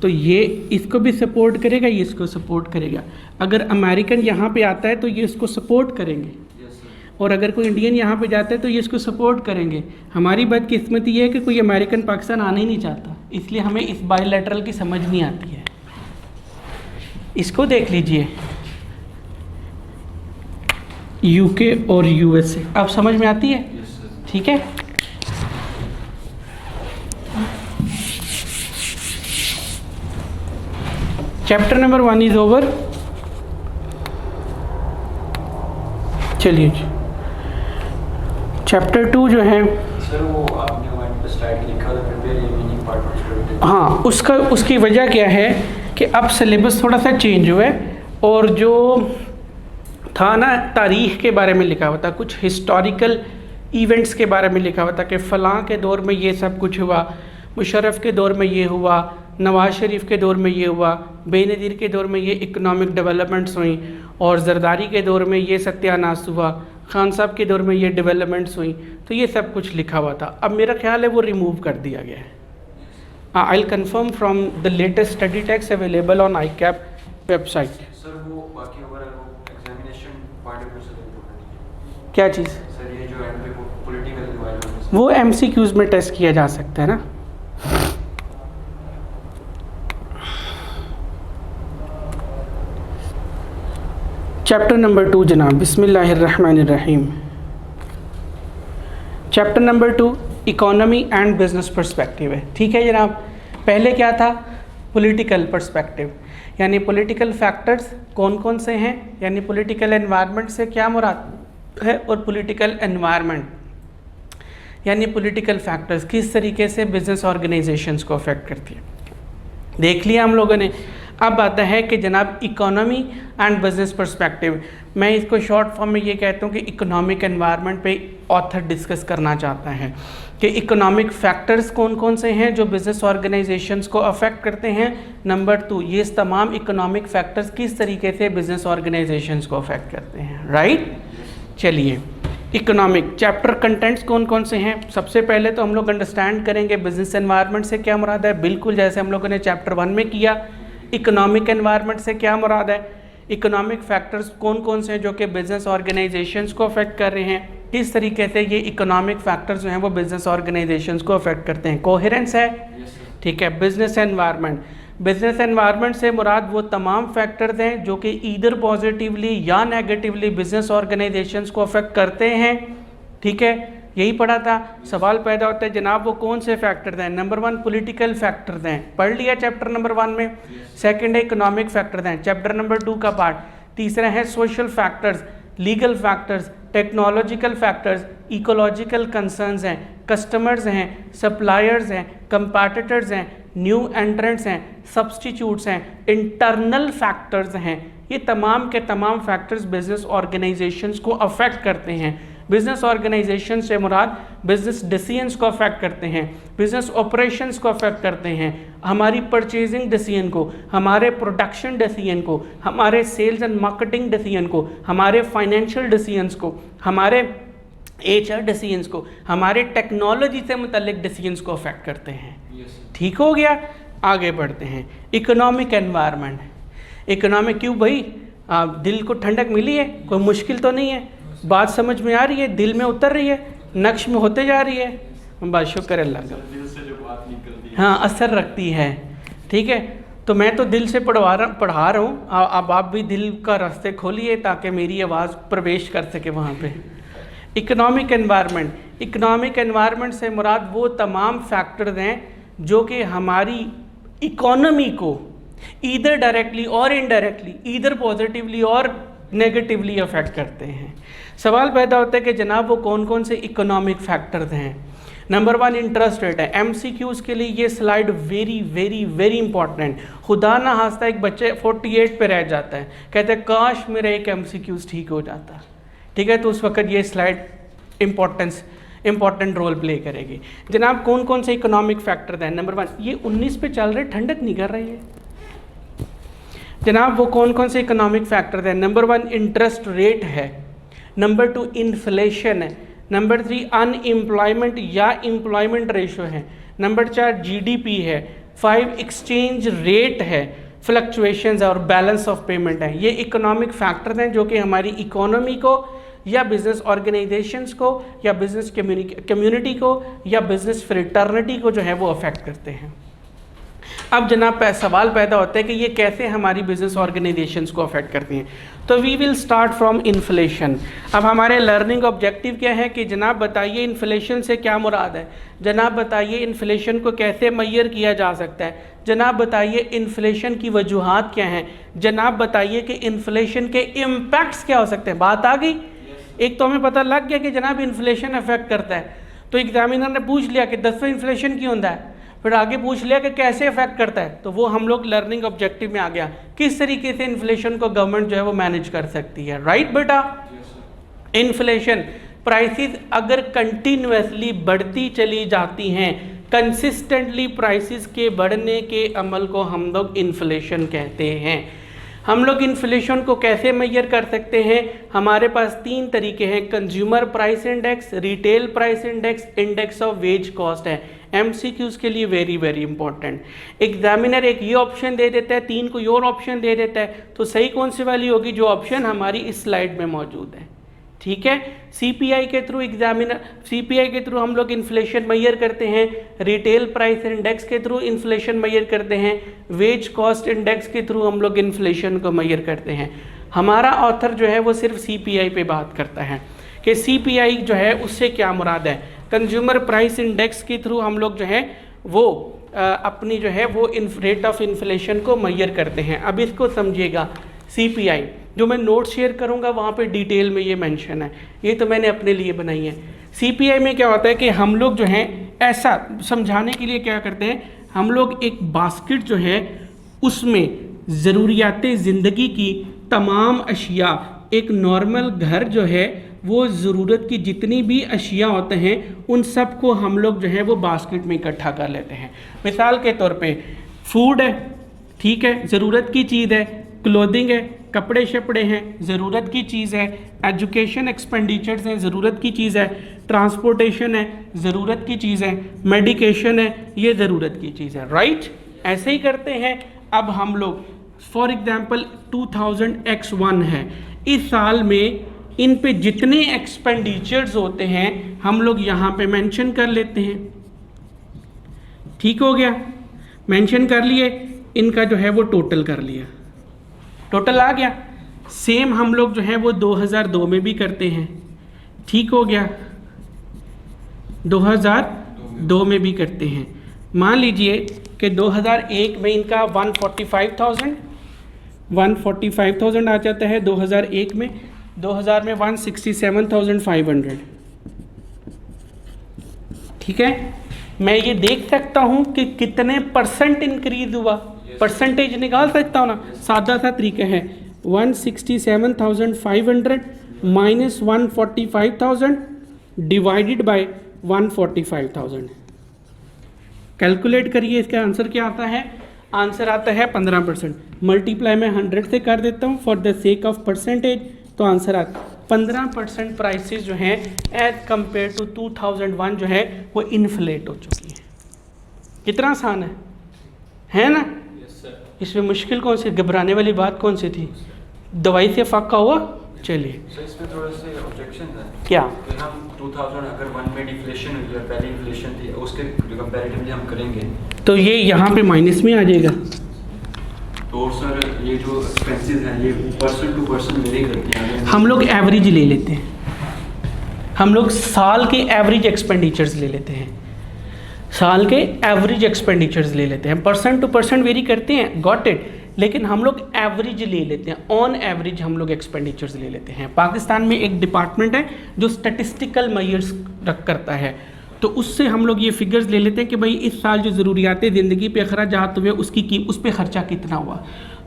तो ये इसको भी सपोर्ट करेगा, ये इसको सपोर्ट करेगा। अगर अमेरिकन यहाँ पे आता है तो ये इसको सपोर्ट करेंगे, और अगर कोई इंडियन यहाँ पे जाता है तो ये इसको सपोर्ट करेंगे। हमारी बदकिस्मती ये है कि कोई अमेरिकन पाकिस्तान आना ही नहीं चाहता, इसलिए हमें इस बायलैटरल की समझ नहीं आती है। इसको देख लीजिए, UK और USA, अब समझ में आती है। ठीक है, चैप्टर नंबर 1 इज ओवर। चलिए जी, चैप्टर 2 जो है, सर वो आपने वहाँ पे स्लाइड लिखा था प्रिपेयर ये मीनिंग पार्ट। हाँ उसकी वजह क्या है कि अब सिलेबस थोड़ा सा चेंज हुआ है, और जो था ना तारीख़ के बारे में लिखा हुआ था, कुछ हिस्टोरिकल इवेंट्स के बारे में लिखा हुआ था कि फ़लाँ के दौर में ये सब कुछ हुआ, मुशर्रफ के दौर में ये हुआ, नवाज़ शरीफ के दौर में ये हुआ, बेनज़ीर के दौर में ये इकोनॉमिक डेवलपमेंट्स हुई, और जरदारी के दौर में ये सत्यानाश हुआ, खान साहब के दौर में ये डेवलपमेंट्स हुई। तो ये सब कुछ लिखा हुआ था, अब मेरा ख्याल है वो रिमूव कर दिया गया है। I will confirm from the latest study text available on ICAP website. Sir वो बाकी ओवरऑल वो एग्जामिनेशन पॉइंट ऑफ व्यू से इम्पोर्टेंट है क्या चीज़? सर ये जो एंड पे पॉलिटिकल एनवायरनमेंट वो MCQs में टेस्ट किया जा सकता है ना। चैप्टर नंबर 2 जनाब, बिस्मिल्लाहिर्रहमानिर्रहीम। Chapter number 2 economy and business perspective है। ठीक है जनाब, पहले क्या था? पॉलिटिकल पर्सपेक्टिव, यानी पॉलिटिकल फैक्टर्स कौन कौन से हैं, यानी पॉलिटिकल एनवायरनमेंट से क्या मुराद है, और पॉलिटिकल एनवायरनमेंट यानी पॉलिटिकल फैक्टर्स किस तरीके से बिजनेस ऑर्गेनाइजेशंस को अफेक्ट करती है, देख लिया हम लोगों ने। अब आता है कि जनाब इकोनॉमी एंड बिजनेस पर्सपेक्टिव, मैं इसको शॉर्ट फॉर्म में ये कहता हूँ कि इकोनॉमिक एनवायरनमेंट पे ऑथर डिस्कस करना चाहता है कि इकोनॉमिक फैक्टर्स कौन कौन से हैं जो बिजनेस ऑर्गेनाइजेशंस को अफेक्ट करते हैं। नंबर 2, ये तमाम इकोनॉमिक फैक्टर्स किस तरीके से बिजनेस ऑर्गेनाइजेशंस को अफेक्ट करते हैं। राइट, चलिए इकोनॉमिक चैप्टर कंटेंट्स कौन कौन से हैं। सबसे पहले तो हम लोग अंडरस्टैंड करेंगे बिजनेस एनवायरनमेंट से क्या मुराद है, बिल्कुल जैसे हम लोगों ने चैप्टर 1 में किया। इकोनॉमिक एनवायरनमेंट से क्या मुराद है, इकोनॉमिक फैक्टर्स कौन कौन से हैं जो कि बिजनेस ऑर्गेनाइजेशंस को अफेक्ट कर रहे हैं, किस तरीके से ये इकोनॉमिक फैक्टर्स जो हैं वो बिजनेस ऑर्गेनाइजेशंस को अफेक्ट करते हैं। कोहेरेंस है, ठीक है। बिजनेस एनवायरनमेंट, बिजनेस एनवायरनमेंट से मुराद वो तमाम फैक्टर्स हैं जो कि ईदर पॉजिटिवली या नेगेटिवली बिजनेस ऑर्गेनाइजेशंस को अफेक्ट करते हैं। ठीक है, यही पढ़ा था। सवाल पैदा होता है जनाब वो कौन से फैक्टर्स हैं। नंबर 1 पॉलिटिकल फैक्टर्स हैं, पढ़ लिया चैप्टर नंबर 1 में। सेकंड है इकोनॉमिक फैक्टर्स हैं, चैप्टर नंबर 2 का पार्ट। तीसरा है social factors, legal factors, technological factors, ecological concerns हैं, कस्टमर्स हैं, सप्लायर्स हैं, कंपैटिटर्स हैं, न्यू एंट्रेंट्स हैं, सब्सटीट्यूट्स हैं, इंटरनल फैक्टर्स हैं। ये तमाम के तमाम फैक्टर्स बिजनेस ऑर्गेनाइजेशंस को अफेक्ट करते हैं। बिजनेस ऑर्गेनाइजेशन से मुराद बिजनेस डिसीजंस को अफेक्ट करते हैं, बिजनेस ऑपरेशंस को अफेक्ट करते हैं, हमारी परचेजिंग डिसीजन को, हमारे प्रोडक्शन डिसीजन को, हमारे सेल्स एंड मार्केटिंग डिसीजन को, हमारे फाइनेंशियल डिसीजंस को, हमारे HR डिसीजंस को, हमारे टेक्नोलॉजी से मुतल्लिक डिसीजंस को अफेक्ट करते हैं। ठीक हो गया, आगे बढ़ते हैं। इकोनॉमिक एनवायरनमेंट, इकोनॉमिक क्यों भाई, दिल को ठंडक मिली है, कोई मुश्किल तो नहीं है, बात समझ में आ रही है, दिल में उतर रही है, नक्श में होते जा रही है, बस शुक्र अल्लाह का। दिल से जो बात निकलती है हाँ, असर रखती है। ठीक है, तो मैं तो दिल से पढ़ा रहा हूँ, अब आप भी दिल का रास्ते खोलिए ताकि मेरी आवाज़ प्रवेश कर सके वहाँ पे। इकोनॉमिक एनवायरनमेंट, इकोनॉमिक एनवायरनमेंट से मुराद वो तमाम फैक्टर्स हैं जो कि हमारी इकोनॉमी को ईदर डायरेक्टली और इनडायरेक्टली, ईदर पॉजिटिवली और नेगेटिवली अफेक्ट करते हैं। सवाल पैदा होता है कि जनाब वो कौन कौन से इकोनॉमिक फैक्टर्स हैं। नंबर 1 इंटरेस्ट रेट है। MCQs के लिए ये slide very very very important. खुदा ना हास्ता एक बच्चे 48 पे रह जाता है, कहते हैं काश मेरा एक MCQs ठीक हो जाता। ठीक है, तो उस वक्त ये स्लाइड इंपॉर्टेंट रोल प्ले करेगी। जनाब कौन कौन से इकोनॉमिक फैक्टर हैं। नंबर 1, ये 19 पे चल रहे, ठंडक नहीं कर रही है जनाब। वो कौन कौन से इकोनॉमिक फैक्टर हैं। नंबर 1 इंटरेस्ट रेट है, नंबर 2 इन्फ्लेशन है, नंबर 3 अनएम्प्लॉयमेंट या एम्प्लॉयमेंट रेशो है, नंबर 4 GDP है, 5 एक्सचेंज रेट है, फ्लक्चुएशंस और बैलेंस ऑफ पेमेंट है। ये इकोनॉमिक फैक्टर हैं जो कि हमारी इकोनॉमी को या बिजनेस ऑर्गेनाइजेशंस को या बिजनेस कम्युनिटी को या बिजनेस फ्रेटर्निटी को जो है वो अफेक्ट करते हैं। अब जनाब सवाल पैदा होता है कि ये कैसे हमारी बिजनेस ऑर्गेनाइजेशंस को अफेक्ट करती हैं। तो we will start from inflation. अब हमारे लर्निंग ऑब्जेक्टिव क्या है कि जनाब बताइए इन्फ्लेशन से क्या मुराद है, जनाब बताइए इन्फ्लेशन को कैसे मैयर किया जा सकता है, जनाब बताइए इन्फ्लेशन की वजूहात क्या हैं, जनाब बताइए कि इन्फ्लेशन के इम्पैक्ट्स क्या हो सकते हैं। बात आ गई। एक तो हमें पता लग गया कि जनाब इन्फ्लेशन अफेक्ट करता है, तो एग्जामिनर ने पूछ लिया कि 10वें इन्फ्लेशन क्यों होता है, फिर आगे पूछ लिया कि कैसे अफेक्ट करता है, तो वो हम लोग लर्निंग ऑब्जेक्टिव में आ गया किस तरीके से इन्फ्लेशन को गवर्नमेंट जो है वो मैनेज कर सकती है। राइट बेटा, इन्फ्लेशन प्राइसेस अगर कंटिन्यूसली बढ़ती चली जाती हैं, कंसिस्टेंटली प्राइसेस के बढ़ने के अमल को हम लोग इन्फ्लेशन कहते हैं। हम लोग इन्फ्लेशन को कैसे मेजर कर सकते हैं। हमारे पास 3 तरीके हैं, consumer price index, retail price index, index of ways cost है। MCQs के लिए वेरी वेरी इंपॉर्टेंट। एग्जामिनर एक ये ऑप्शन दे देता है, 3 कोई और ऑप्शन दे देता है, तो सही कौन सी वाली होगी, जो ऑप्शन हमारी इस स्लाइड में मौजूद है। ठीक है, CPI के थ्रू CPI के थ्रू हम लोग इन्फ्लेशन मेजर करते हैं, रिटेल प्राइस इंडेक्स के थ्रू इन्फ्लेशन मेजर करते हैं, वेज कॉस्ट इंडेक्स के थ्रू हम लोग इन्फ्लेशन को मेजर करते हैं। हमारा ऑथर जो है वो सिर्फ CPI पे बात करता है कि CPI जो है उससे क्या मुराद है। कंज्यूमर प्राइस इंडेक्स के थ्रू हम लोग जो है वो अपनी जो है वो रेट ऑफ इन्फ्लेशन को मेजर करते हैं। अब इसको समझिएगा, CPI जो मैं नोट शेयर करूंगा वहाँ पे डिटेल में ये मेंशन है, ये तो मैंने अपने लिए बनाई है। CPI में क्या होता है कि हम लोग जो हैं ऐसा समझाने के लिए क्या करते हैं, हम लोग एक बास्केट जो है उसमें ज़रूरियात ज़िंदगी की तमाम अशिया, एक नॉर्मल घर जो है वो ज़रूरत की जितनी भी अशिया होते हैं उन सब को हम लोग जो है वो बास्केट में इकट्ठा कर लेते हैं। मिसाल के तौर पे फूड है, ठीक है, ज़रूरत की चीज़ है, क्लोथिंग है, कपड़े शपड़े हैं, ज़रूरत की चीज़ है, एजुकेशन एक्सपेंडिचर्स हैं, ज़रूरत की चीज़ है, ट्रांसपोर्टेशन है, ज़रूरत की चीज़ है, मेडिकेशन है, ये ज़रूरत की चीज़ है। राइट, ऐसे ही करते हैं। अब हम लोग फॉर एग्जांपल 2000X1 है, इस साल में इन पे जितने एक्सपेंडिचर्स होते हैं हम लोग यहाँ पे मेंशन कर लेते हैं। ठीक हो गया, मेंशन कर लिए, इनका जो है वो टोटल कर लिया, टोटल आ गया। सेम हम लोग जो है वो 2002 में भी करते हैं। ठीक हो गया, 2002 में भी करते हैं। मान लीजिए कि 2001 में इनका 145,000 आ जाता है, 2001 में 2000 में 167,500। ठीक है, मैं ये देख सकता हूँ कि कितने % इंक्रीज हुआ, परसेंटेज निकाल सकता हूँ ना, सादा सा तरीका है। 167,500 माइनस 145,000 डिवाइडेड बाय 145,000। कैलकुलेट करिए, इसका आंसर क्या आता है? आंसर आता है 15%। मल्टीप्लाई मैं 100 से कर देता हूँ for the sake of percentage, तो आंसर आता 15% प्राइसेस जो हैं एज कंपेयर टू 2001 जो है वो इन्फ्लेट हो चुकी है। कितना आसान है ना? इसमें मुश्किल कौन सी, घबराने वाली बात कौन सी थी? दवाई से फाका हुआ। चलिए सर इसमें थोड़ा से ऑब्जेक्शन है क्या? कि हम 2001 में डिफ्लेशन हुई है, पहले इन्फ्लेशन थी, उसके कंपैरेटिवली हम करेंगे तो ये यहाँ पे माइनस में आ जाएगा। तो सर ये जो एक्सपेंसेस हैं ये पर्सन टू पर्सन वेरी करती हैं। हम लोग एवरेज ले लेते हैं, हम लोग साल के एवरेज एक्सपेंडिचर्स ले लेते हैं, साल के एवरेज एक्सपेंडिचर्स ले लेते हैं। पर्सन टू पर्सन वेरी करते हैं, गॉट इट, लेकिन हम लोग एवरेज ले लेते हैं, ऑन एवरेज हम लोग एक्सपेंडिचर्स ले लेते हैं। पाकिस्तान में एक डिपार्टमेंट है जो स्टैटिस्टिकल मेजर्स करता है, तो उससे हम लोग ये फिगर्स ले लेते हैं कि भाई इस साल जो ज़रूरियात ज़िंदगी पे अखराजात हुए उस पर ख़र्चा कितना हुआ,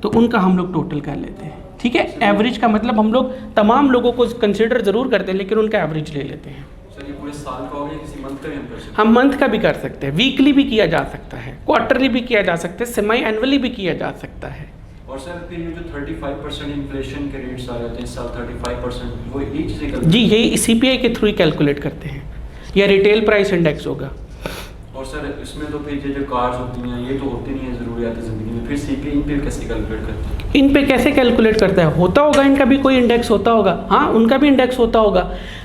तो उनका हम लोग टोटल कर लेते हैं। ठीक है, एवरेज का मतलब हम लोग तमाम लोगों को कंसिडर ज़रूर करते हैं लेकिन उनका एवरेज ले लेते हैं। सर ये पूरे साल का हो गया, किसी मंथ का भी हम कर सकते हैं? हम मंथ का भी कर सकते हैं, वीकली भी किया जा सकता है, क्वार्टरली भी किया जा सकता है, सेमी एनुअली भी किया जा सकता है। और सर फिर ये जो 35% इन्फ्लेशन के रेट्स आ जाते हैं इस साल 35%, वो एक चीज़ जी यही CPI के थ्रू ही कैलकुलेट करते हैं, या रिटेल प्राइस इंडेक्स होगा। और सर इसमें तो फिर ये जो कार्स होती हैं ये तो होती नहीं है ज़रूरियात ज़िंदगी में, फिर CPI इन पे कैसे कैलकुलेट करते हैं? इन पे कैसे कैलकुलेट करता है? होता होगा इनका भी कोई इंडेक्स होता होगा, हाँ उनका भी इंडेक्स होता होगा।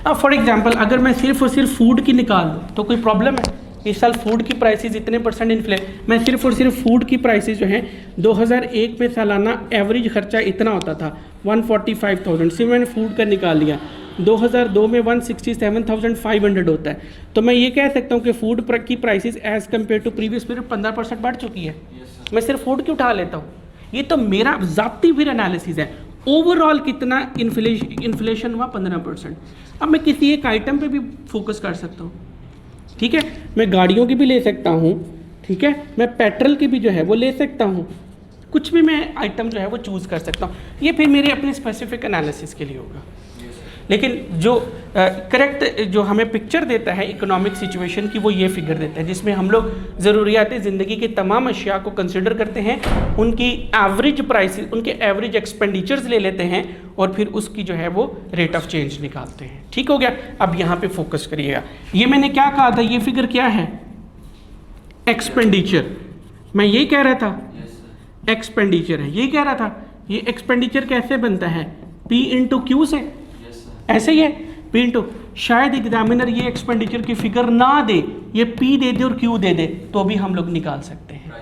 अब फॉर एग्जांपल अगर मैं सिर्फ और सिर्फ फूड की निकाल दूँ तो कोई प्रॉब्लम है? इस साल फूड की प्राइसेस इतने % इन्फ्लेट, मैं सिर्फ और सिर्फ फूड की प्राइसेस जो हैं 2001 में सालाना एवरेज खर्चा इतना होता था 145,000, सिर्फ मैंने फूड का निकाल लिया। 2002 में 167,500 होता है, तो मैं ये कह सकता हूँ कि फूड की prices as compare to previous period 15% बढ़ चुकी है। मैं सिर्फ फूड की उठा लेता हूँ, ये तो मेरा ज़ाती फिर एनालिसिस है। ओवरऑल कितना इन्फ्लेशन हुआ? 15%। अब मैं किसी एक आइटम पे भी फोकस कर सकता हूँ, ठीक है, मैं गाड़ियों की भी ले सकता हूँ, ठीक है, मैं पेट्रोल की भी जो है वो ले सकता हूँ, कुछ भी मैं आइटम जो है वो चूज़ कर सकता हूँ। ये फिर मेरे अपने स्पेसिफिक एनालिसिस के लिए होगा, लेकिन जो करेक्ट जो हमें पिक्चर देता है इकोनॉमिक सिचुएशन की वो ये फिगर देता है जिसमें हम लोग ज़रूरियात ज़िंदगी के तमाम अशिया को कंसिडर करते हैं, उनकी एवरेज प्राइसेस, उनके एवरेज एक्सपेंडिचर्स ले लेते हैं और फिर उसकी जो है वो रेट ऑफ चेंज निकालते हैं। ठीक हो गया? अब यहाँ पे फोकस करिएगा। ये मैंने क्या कहा था? ये फिगर क्या है? एक्सपेंडिचर। मैं ये कह रहा था एक्सपेंडिचर है, ये कह रहा था। ये एक्सपेंडिचर कैसे बनता है? P इंटू क्यू से, ऐसे ही है P इंटू। शायद एग्जामिनर ये एक्सपेंडिचर की फिगर ना दे, ये P दे दे और Q दे दे तो भी हम लोग निकाल सकते हैं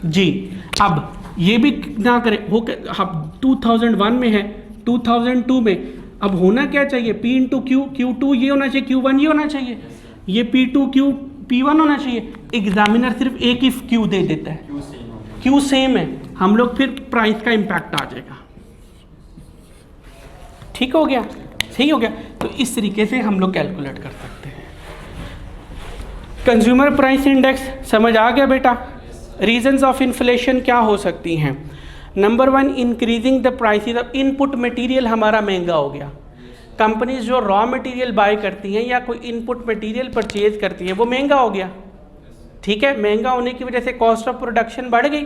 जी। अब ये भी ना करें, हो अब 2001 में है, 2002 में, अब होना क्या चाहिए? P इंटू क्यू, Q2 ये होना चाहिए, Q1 ये होना चाहिए, ये P2 Q P1 होना चाहिए। एग्जामिनर सिर्फ एक ही Q दे देता है, Q सेम है, हम लोग फिर प्राइस का इम्पैक्ट आ जाएगा। ठीक हो गया? सही हो गया? तो इस तरीके से हम लोग कैलकुलेट कर सकते हैं। कंज्यूमर प्राइस इंडेक्स समझ आ गया बेटा? रीजंस ऑफ इन्फ्लेशन क्या हो सकती हैं? Number 1, increasing the prices of input material हमारा महंगा हो गया। कंपनीज जो रॉ मटेरियल बाय करती हैं या कोई इनपुट मटेरियल परचेज करती हैं वो महंगा हो गया। ठीक है, महंगा होने की वजह से कॉस्ट ऑफ प्रोडक्शन बढ़ गई।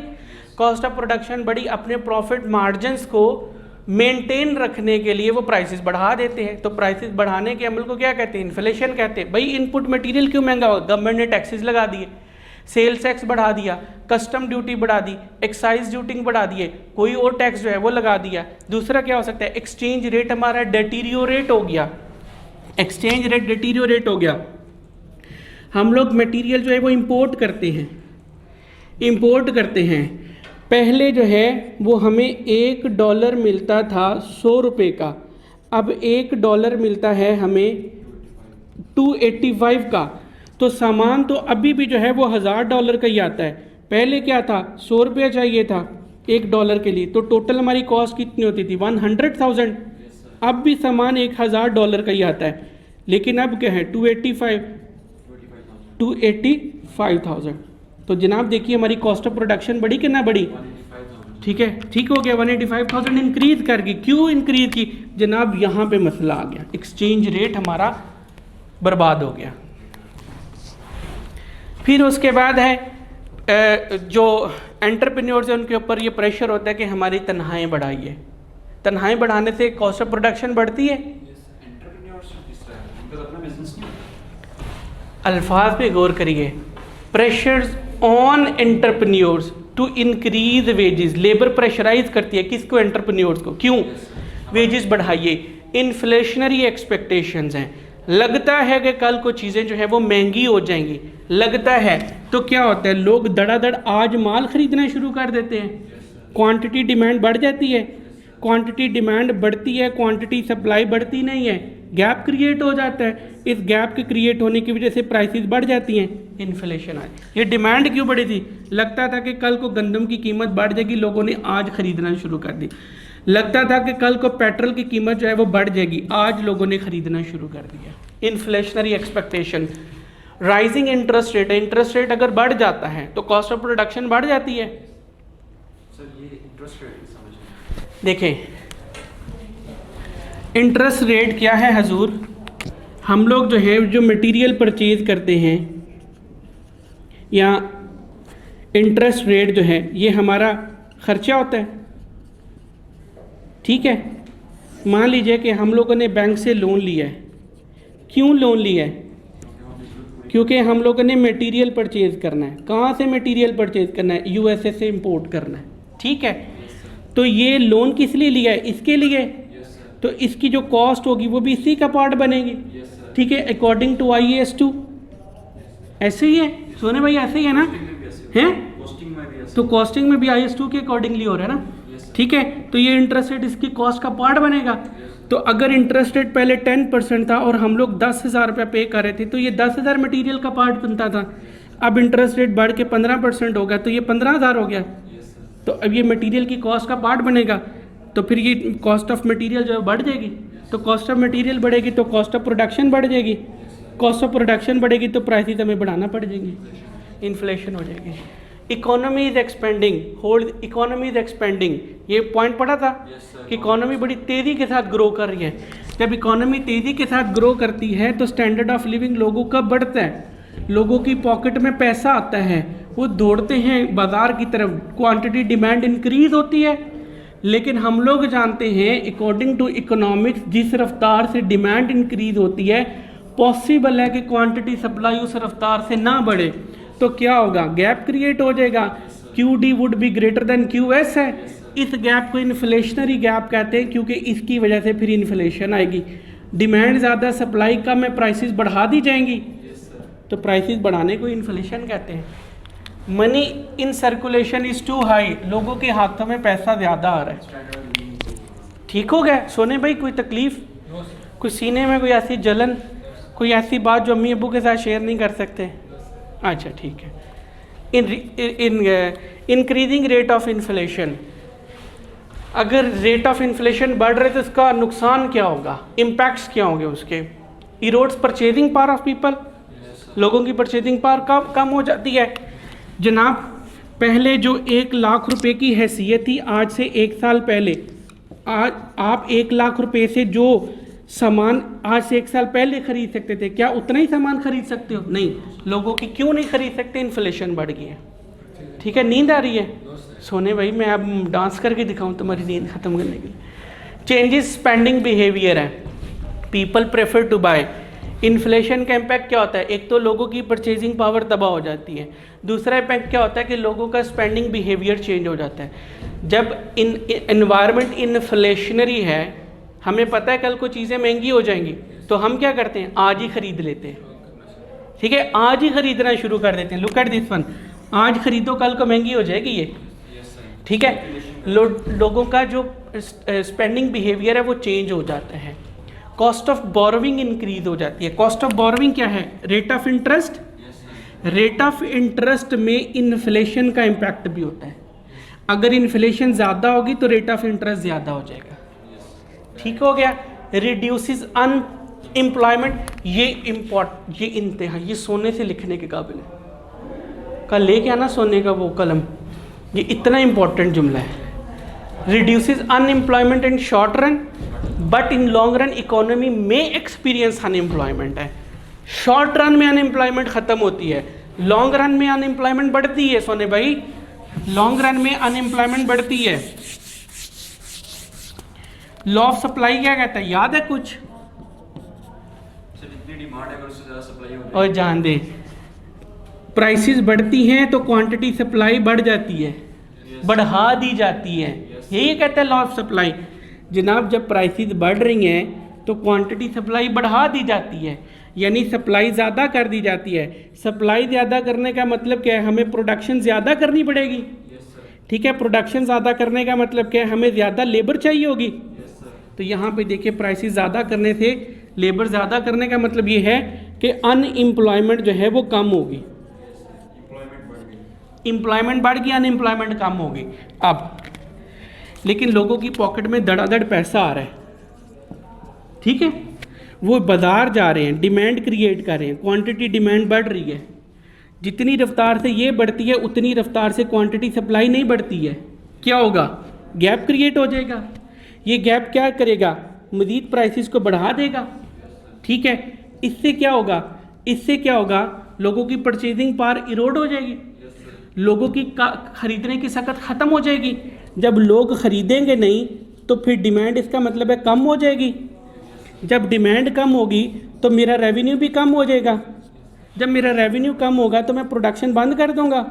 कॉस्ट ऑफ प्रोडक्शन बढ़ी, अपने प्रॉफिट मार्जिन्स को मेंटेन रखने के लिए वो प्राइसेस बढ़ा देते हैं। तो प्राइसेस बढ़ाने के अमल को क्या कहते हैं? इन्फ्लेशन कहते हैं। भाई इनपुट मटेरियल क्यों महंगा हो? गवर्नमेंट ने टैक्सेस लगा दिए, सेल्स टैक्स बढ़ा दिया, कस्टम ड्यूटी बढ़ा दी, एक्साइज ड्यूटी बढ़ा दिए, कोई और टैक्स जो है वो लगा दिया। दूसरा क्या हो सकता है? एक्सचेंज रेट हमारा डेटीरियोरेट हो गया, एक्सचेंज रेट डेटीरियोरेट हो गया। हम लोग मटेरियल जो है वो इंपोर्ट करते हैं। पहले जो है वो हमें $1 मिलता था 100 रुपये का, अब $1 मिलता है हमें 285 का। तो सामान तो अभी भी जो है वो $1000 का ही आता है। पहले क्या था? 100 रुपया चाहिए था $1 के लिए, तो टोटल हमारी कॉस्ट कितनी होती थी? 100,000। अब भी सामान $1000 का ही आता है, लेकिन अब क्या है? 285,000। तो जनाब देखिए हमारी कॉस्ट ऑफ प्रोडक्शन बढ़ी कि ना बढ़ी? ठीक है, ठीक हो गया। 185,000 इंक्रीज कर गई। क्यों इंक्रीज की जनाब? यहाँ पे मसला आ गया, एक्सचेंज रेट हमारा बर्बाद हो गया। फिर उसके बाद है जो एंटरप्रेन्योर्स हैं उनके ऊपर ये प्रेशर होता है कि हमारी तनख्वाहें बढ़ाइए। तनख्वाहें बढ़ाने से कॉस्ट ऑफ प्रोडक्शन बढ़ती है। अल्फाज पे गौर करिए, pressures on entrepreneurs to increase wages. Labour pressurise करती है किसको? एंटरप्रेन्योर्स को। क्यों? वेजेस बढ़ाइए। इन्फ्लेशनरी एक्सपेक्टेशंस हैं, लगता है कि कल को चीज़ें जो है वो महंगी हो जाएंगी, लगता है। तो क्या होता है, लोग धड़ाधड़ आज माल खरीदना शुरू कर देते हैं, क्वांटिटी डिमांड बढ़ जाती है। क्वांटिटी डिमांड बढ़ती है, क्वांटिटी सप्लाई बढ़ती नहीं है, गैप क्रिएट हो जाता है। इस गैप के क्रिएट होने की वजह से प्राइसेस बढ़ जाती हैं, इन्फ्लेशन आए। ये डिमांड क्यों बढ़ी थी? लगता था कि कल को गंदम की कीमत बढ़ जाएगी, लोगों ने आज खरीदना शुरू कर दी। लगता था कि कल को पेट्रोल की कीमत जो है वो बढ़ जाएगी, आज लोगों ने खरीदना शुरू कर दिया। Inflationary expectation. Rising interest rate, interest rate अगर बढ़ जाता है तो कॉस्ट ऑफ प्रोडक्शन बढ़ जाती है। सर ये इंटरेस्ट रेट समझ देखें, इंटरेस्ट रेट क्या है हजूर? हम लोग जो है जो मटेरियल परचेज करते हैं, या इंटरेस्ट रेट जो है ये हमारा खर्चा होता है, ठीक है। मान लीजिए कि हम लोगों ने बैंक से लोन लिया है। क्यों लोन लिया है? क्योंकि हम लोगों ने मटेरियल परचेज करना है। कहाँ से मटेरियल परचेज करना है? यूएसए से इंपोर्ट करना है, ठीक है। तो ये लोन किस लिए लिया है? इसके लिए। तो इसकी जो कॉस्ट होगी वो भी इसी का पार्ट बनेगी, ठीक है, अकॉर्डिंग टू IAS2। ऐसे ही है सोने भाई, ऐसे ही है ना? हैं? तो कॉस्टिंग में भी IAS2 के अकॉर्डिंगली हो रहा है ना, ठीक है। तो ये इंटरेस्ट रेट इसकी कॉस्ट का पार्ट बनेगा। तो अगर इंटरेस्ट रेट पहले 10% था और हम लोग 10,000 रुपये पे कर रहे थे, तो ये 10,000 मटेरियल का पार्ट बनता था। अब इंटरेस्ट रेट बढ़ के 15% हो गया, तो ये 15,000 हो गया। तो अब ये मटेरियल की कॉस्ट का पार्ट बनेगा, तो फिर ये कॉस्ट ऑफ मटेरियल जो है बढ़ जाएगी। तो कॉस्ट ऑफ मटेरियल बढ़ेगी तो कॉस्ट ऑफ प्रोडक्शन बढ़ जाएगी, कॉस्ट ऑफ प्रोडक्शन बढ़ेगी तो प्राइसेस हमें बढ़ाना पड़ जाएंगे, इन्फ्लेशन हो जाएगी। Economy is expanding, hold economy is expanding, ये पॉइंट पढ़ा था कि इकोनॉमी बड़ी तेज़ी के साथ ग्रो कर रही है। जब इकोनॉमी तेज़ी के साथ ग्रो करती है तो स्टैंडर्ड ऑफ लिविंग लोगों का बढ़ता है, लोगों की पॉकेट में पैसा आता है, वो दौड़ते हैं बाज़ार की तरफ, क्वांटिटी डिमांड इंक्रीज होती है। लेकिन हम लोग जानते हैं अकॉर्डिंग टू इकोनॉमिक्स जिस रफ्तार से डिमांड इंक्रीज होती है पॉसिबल है कि क्वांटिटी सप्लाई उस रफ्तार से ना बढ़े। तो क्या होगा? गैप क्रिएट हो जाएगा। QD would be greater than QS है। इस गैप को इन्फ्लेशनरी गैप कहते हैं, क्योंकि इसकी वजह से फिर इन्फ्लेशन आएगी। डिमांड ज़्यादा, सप्लाई कम है, प्राइसेस बढ़ा दी जाएंगी, तो प्राइसेस बढ़ाने को इन्फ्लेशन कहते हैं। Money in circulation is too high, लोगों के हाथों में पैसा ज़्यादा आ रहा है। ठीक हो गया सोने भाई? कोई तकलीफ़, कोई सीने में कोई ऐसी जलन, कोई ऐसी बात जो अम्मी अब्बू के साथ शेयर नहीं कर सकते? अच्छा ठीक है। इंक्रीजिंग रेट ऑफ इन्फ्लेशन, अगर रेट ऑफ इन्फ्लेशन बढ़ रहे तो इसका नुकसान क्या होगा, इम्पैक्ट्स क्या होंगे उसके? Erodes purchasing power of people, लोगों की परचेजिंग पावर कम हो जाती है। जनाब पहले जो 1 लाख रुपए की हैसियत थी, आज से 1 साल पहले आज आप 1 लाख रुपए से जो सामान आज से 1 साल पहले खरीद सकते थे, क्या उतना ही सामान खरीद सकते हो? नहीं। लोगों की क्यों नहीं खरीद सकते? इन्फ्लेशन बढ़ गई है, ठीक है। नींद आ रही है सोने भाई? मैं अब डांस करके दिखाऊं तुम्हारी नींद ख़त्म करने के लिए। चेंजेस स्पेंडिंग बिहेवियर है, people prefer to buy. Inflation का इम्पैक्ट क्या होता है? एक तो लोगों की परचेजिंग पावर तबाह हो जाती है, दूसरा इम्पैक्ट क्या होता है कि लोगों का स्पेंडिंग बिहेवियर चेंज हो जाता है। जब एनवायरनमेंट इन्फ्लेशनरी है, हमें पता है कल को चीज़ें महंगी हो जाएंगी, तो हम क्या करते हैं? आज ही खरीद लेते हैं, ठीक है, आज ही खरीदना शुरू कर देते हैं। लुक एट दिस वन, आज खरीदो कल को महंगी हो जाएगी ये, ठीक है। लोगों का जो स्पेंडिंग बिहेवियर है वो चेंज हो जाता है। कॉस्ट ऑफ बोरोविंग इंक्रीज हो जाती है। कॉस्ट ऑफ बोरोविंग क्या है? Rate of interest. Rate of interest में इन्फ्लेशन का इम्पैक्ट भी होता है। अगर इन्फ्लेशन ज़्यादा होगी तो रेट ऑफ इंटरेस्ट ज़्यादा हो जाएगा, ठीक हो गया। रिड्यूसेस अनएम्प्लॉयमेंट, ये इंतहा, ये सोने से लिखने के काबिल है। कल लेके आना सोने का वो कलम, ये इतना इम्पोर्टेंट जुमला है। reduces unemployment in short run but in long run economy may experience unemployment है। शॉर्ट रन में अनएम्प्लॉयमेंट ख़त्म होती है, लॉन्ग रन में अनएम्प्लॉयमेंट बढ़ती है। सोने भाई लॉन्ग रन में अनएम्प्लॉयमेंट बढ़ती है। लॉ ऑफ सप्लाई क्या कहता है, याद है कुछ? जितनी डिमांड है अगर उससे ज़्यादा सप्लाई हो और जान दे प्राइसेस बढ़ती हैं तो क्वांटिटी सप्लाई बढ़ जाती है, बढ़ा दी जाती है। यही कहता है लॉ ऑफ सप्लाई। जनाब जब प्राइसेस बढ़ रही हैं तो क्वांटिटी सप्लाई बढ़ा दी जाती है, यानी सप्लाई ज़्यादा कर दी जाती है। सप्लाई ज़्यादा करने का मतलब क्या है, हमें प्रोडक्शन ज़्यादा करनी पड़ेगी। ठीक है, प्रोडक्शन ज़्यादा करने का मतलब क्या है, हमें ज़्यादा लेबर चाहिए होगी। तो यहाँ पे देखिए प्राइसेस ज़्यादा करने से लेबर ज़्यादा करने का मतलब ये है कि अनएम्प्लॉयमेंट जो है वो कम होगी। एम्प्लॉयमेंट बढ़ गई, अनएम्प्लॉयमेंट कम होगी। अब लेकिन लोगों की पॉकेट में धड़ाधड़ पैसा आ रहा है, ठीक है, वो बाज़ार जा रहे हैं, डिमांड क्रिएट कर रहे हैं, क्वांटिटी डिमांड बढ़ रही है। जितनी रफ्तार से ये बढ़ती है उतनी रफ्तार से क्वांटिटी सप्लाई नहीं बढ़ती है। क्या होगा, गैप क्रिएट हो जाएगा। ये गैप क्या करेगा, मज़ीद प्राइसेस को बढ़ा देगा। ठीक है, इससे क्या होगा, इससे क्या होगा, लोगों की परचेजिंग पावर इरोड हो जाएगी, लोगों की ख़रीदने की सकत ख़त्म हो जाएगी। जब लोग ख़रीदेंगे नहीं तो फिर डिमांड, इसका मतलब है कम हो जाएगी। जब डिमांड कम होगी तो मेरा रेवेन्यू भी कम हो जाएगा। जब मेरा रेवेन्यू कम होगा तो मैं प्रोडक्शन बंद कर दूंगा।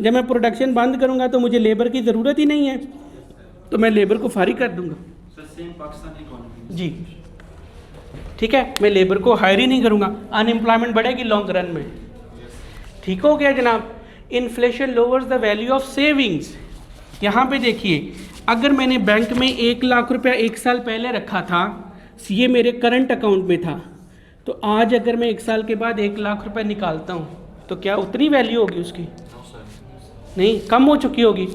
जब मैं प्रोडक्शन बंद करूंगा तो मुझे लेबर की ज़रूरत ही नहीं है, तो मैं लेबर को फारिग कर दूंगा। सेम पाकिस्तानी इकोनॉमी जी ठीक है, मैं लेबर को हायर ही नहीं करूंगा, अनएम्प्लॉयमेंट बढ़ेगी लॉन्ग रन में। ठीक हो गया जनाब। Inflation louvers the value of savings. यहाँ पे देखिए, अगर मैंने बैंक में 1 लाख रुपया 1 साल पहले रखा था, ये मेरे करंट अकाउंट में था, तो आज अगर मैं 1 साल के बाद 1 लाख रुपए निकालता हूँ तो क्या उतनी वैल्यू होगी उसकी? नहीं, कम हो चुकी होगी,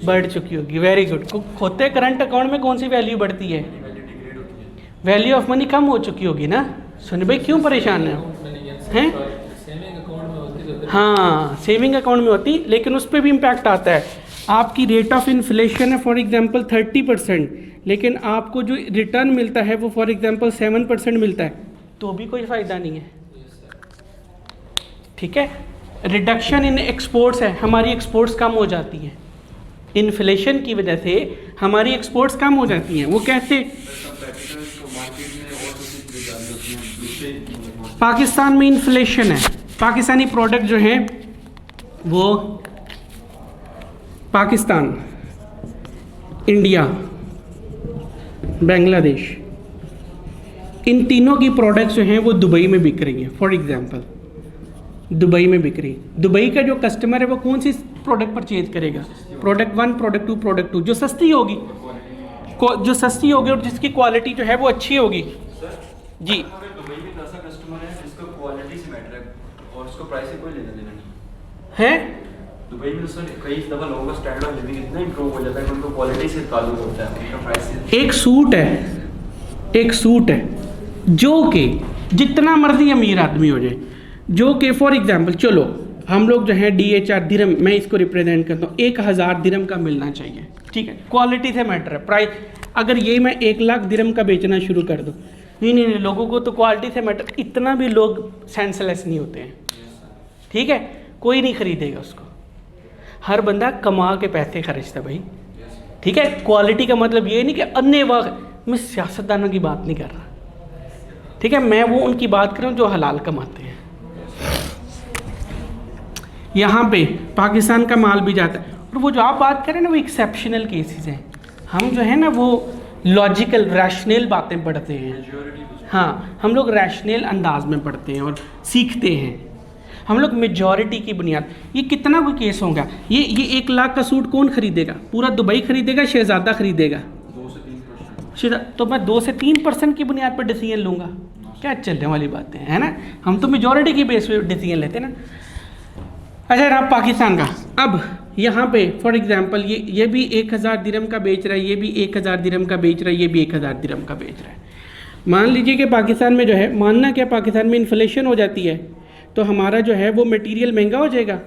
बढ़ चुकी होगी। Very good. खोते करंट अकाउंट में कौन सी वैल्यू बढ़ती है? वैल्यू ऑफ मनी कम हो चुकी होगी ना। सुन भाई क्यों परेशान हैं? हाँ, सेविंग अकाउंट में होती, लेकिन उस पर भी इम्पैक्ट आता है। आपकी रेट ऑफ इन्फ्लेशन है फॉर एग्जांपल 30%, लेकिन आपको जो रिटर्न मिलता है वो फॉर एग्जांपल 7% मिलता है, तो भी कोई फ़ायदा नहीं है। ठीक है, रिडक्शन इन एक्सपोर्ट्स है, हमारी एक्सपोर्ट्स कम हो जाती हैं। इन्फ्लेशन की वजह से हमारी एक्सपोर्ट्स कम हो जाती हैं। वो कैसे? पाकिस्तान में इन्फ्लेशन है, पाकिस्तानी प्रोडक्ट जो है वो पाकिस्तान, इंडिया, बांग्लादेश, इन तीनों की प्रोडक्ट्स जो हैं वो दुबई में बिक रही हैं। फॉर एग्जांपल दुबई में बिक रही है। दुबई का जो कस्टमर है वो कौन सी प्रोडक्ट परचेज करेगा? प्रोडक्ट 1, प्रोडक्ट 2, प्रोडक्ट 2, जो सस्ती होगी, जो सस्ती होगी और जिसकी क्वालिटी जो है वो अच्छी होगी। जी, दुबई में ऐसा कस्टमर है जिसको क्वालिटी से मैटर है और उसको प्राइस से कोई लेना देना नहीं है। दुबई में सर कई दफ़ा लोगों का स्टैंडर्ड ऑफ लिविंग इतना इंप्रूव हो जाता है कि उनको क्वालिटी से ताल्लुक होता है, उनका प्राइस से। एक सूट है जो कि जितना मर्जी अमीर आदमी हो जाए, जो कि फॉर एग्जांपल चलो हम लोग जो है DHR दिरहम, मैं इसको रिप्रेजेंट करता हूँ, 1000 दिरहम का मिलना चाहिए। ठीक है, क्वालिटी से मैटर है, प्राइस। अगर ये मैं 1 लाख दिरहम का बेचना शुरू कर दूँ, नहीं, लोगों को तो क्वालिटी से मैटर, इतना भी लोग सेंसलेस नहीं होते हैं। ठीक है, कोई नहीं खरीदेगा उसको, हर बंदा कमा के पैसे खर्चता भाई। ठीक है, क्वालिटी का मतलब ये नहीं कि अन्य वक्त, मैं सियासतदानों की बात नहीं कर रहा। ठीक है, मैं वो उनकी बात कर रहा हूँ जो हलाल कमाते हैं। यहाँ पे पाकिस्तान का माल भी जाता है, और वो जो आप बात करें ना वो एक्सेप्शनल केसेस हैं। हम जो है ना वो लॉजिकल रैशनल बातें पढ़ते हैं। हाँ, हम लोग रैशनल अंदाज में पढ़ते हैं और सीखते हैं। हम लोग मेजॉरिटी की बुनियाद, ये कितना कोई केस होगा, ये 1 लाख का सूट कौन खरीदेगा? पूरा दुबई खरीदेगा, शहजादा खरीदेगा? 2 से 3%। तो मैं 2 से 3% की बुनियाद पर डिसीजन लूँगा? क्या चलने वाली बातें है ना। हम तो मेजॉरिटी की बेस पे डिसीजन लेते हैं ना। अच्छा रहा पाकिस्तान का। अब यहाँ पे फॉर एग्जांपल ये भी 1000 दिरहम का बेच रहा है, ये भी 1000 दिरहम का बेच रहा है, ये भी 1000 दिरहम का बेच रहा है। मान लीजिए कि पाकिस्तान में जो है, मानना क्या पाकिस्तान में इन्फ्लेशन हो जाती है तो हमारा जो है वो मटेरियल महंगा हो जाएगा।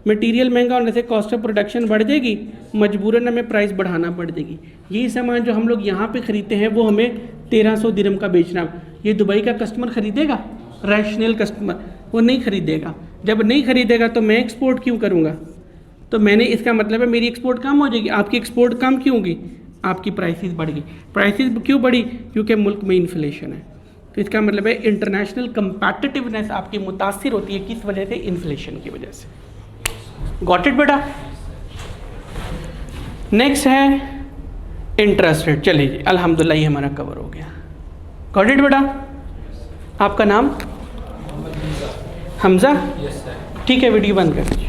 मटेरियल महंगा होने से कॉस्ट ऑफ प्रोडक्शन बढ़ जाएगी, मजबूरन हमें प्राइस बढ़ाना पड़ जाएगी। यही सामान जो हम लोग यहाँ पे ख़रीदते हैं वो हमें 1300 दिरहम का बेचना, ये दुबई का कस्टमर ख़रीदेगा? रैशनल कस्टमर वो नहीं ख़रीदेगा। जब नहीं ख़रीदेगा तो मैं एक्सपोर्ट क्यों करूँगा? तो मैंने, इसका मतलब है मेरी एक्सपोर्ट कम हो जाएगी, आपकी एक्सपोर्ट कम क्यों होगी? आपकी प्राइसेस बढ़ गई। प्राइसेस क्यों बढ़ी? क्योंकि मुल्क में इन्फ्लेशन है। तो इसका मतलब है इंटरनेशनल कंपैटिटिवनेस आपकी मुतासिर होती है, किस वजह से? इन्फ्लेशन की वजह से। गॉट इट बेटा? नेक्स्ट है इंटरेस्ट रेट। चलिए जी, अल्हम्दुलिल्लाह ये हमारा कवर हो गया। गॉट इट बेटा? आपका नाम? हमज़ा? Yes sir. ठीक है, वीडियो बंद कर दीजिए।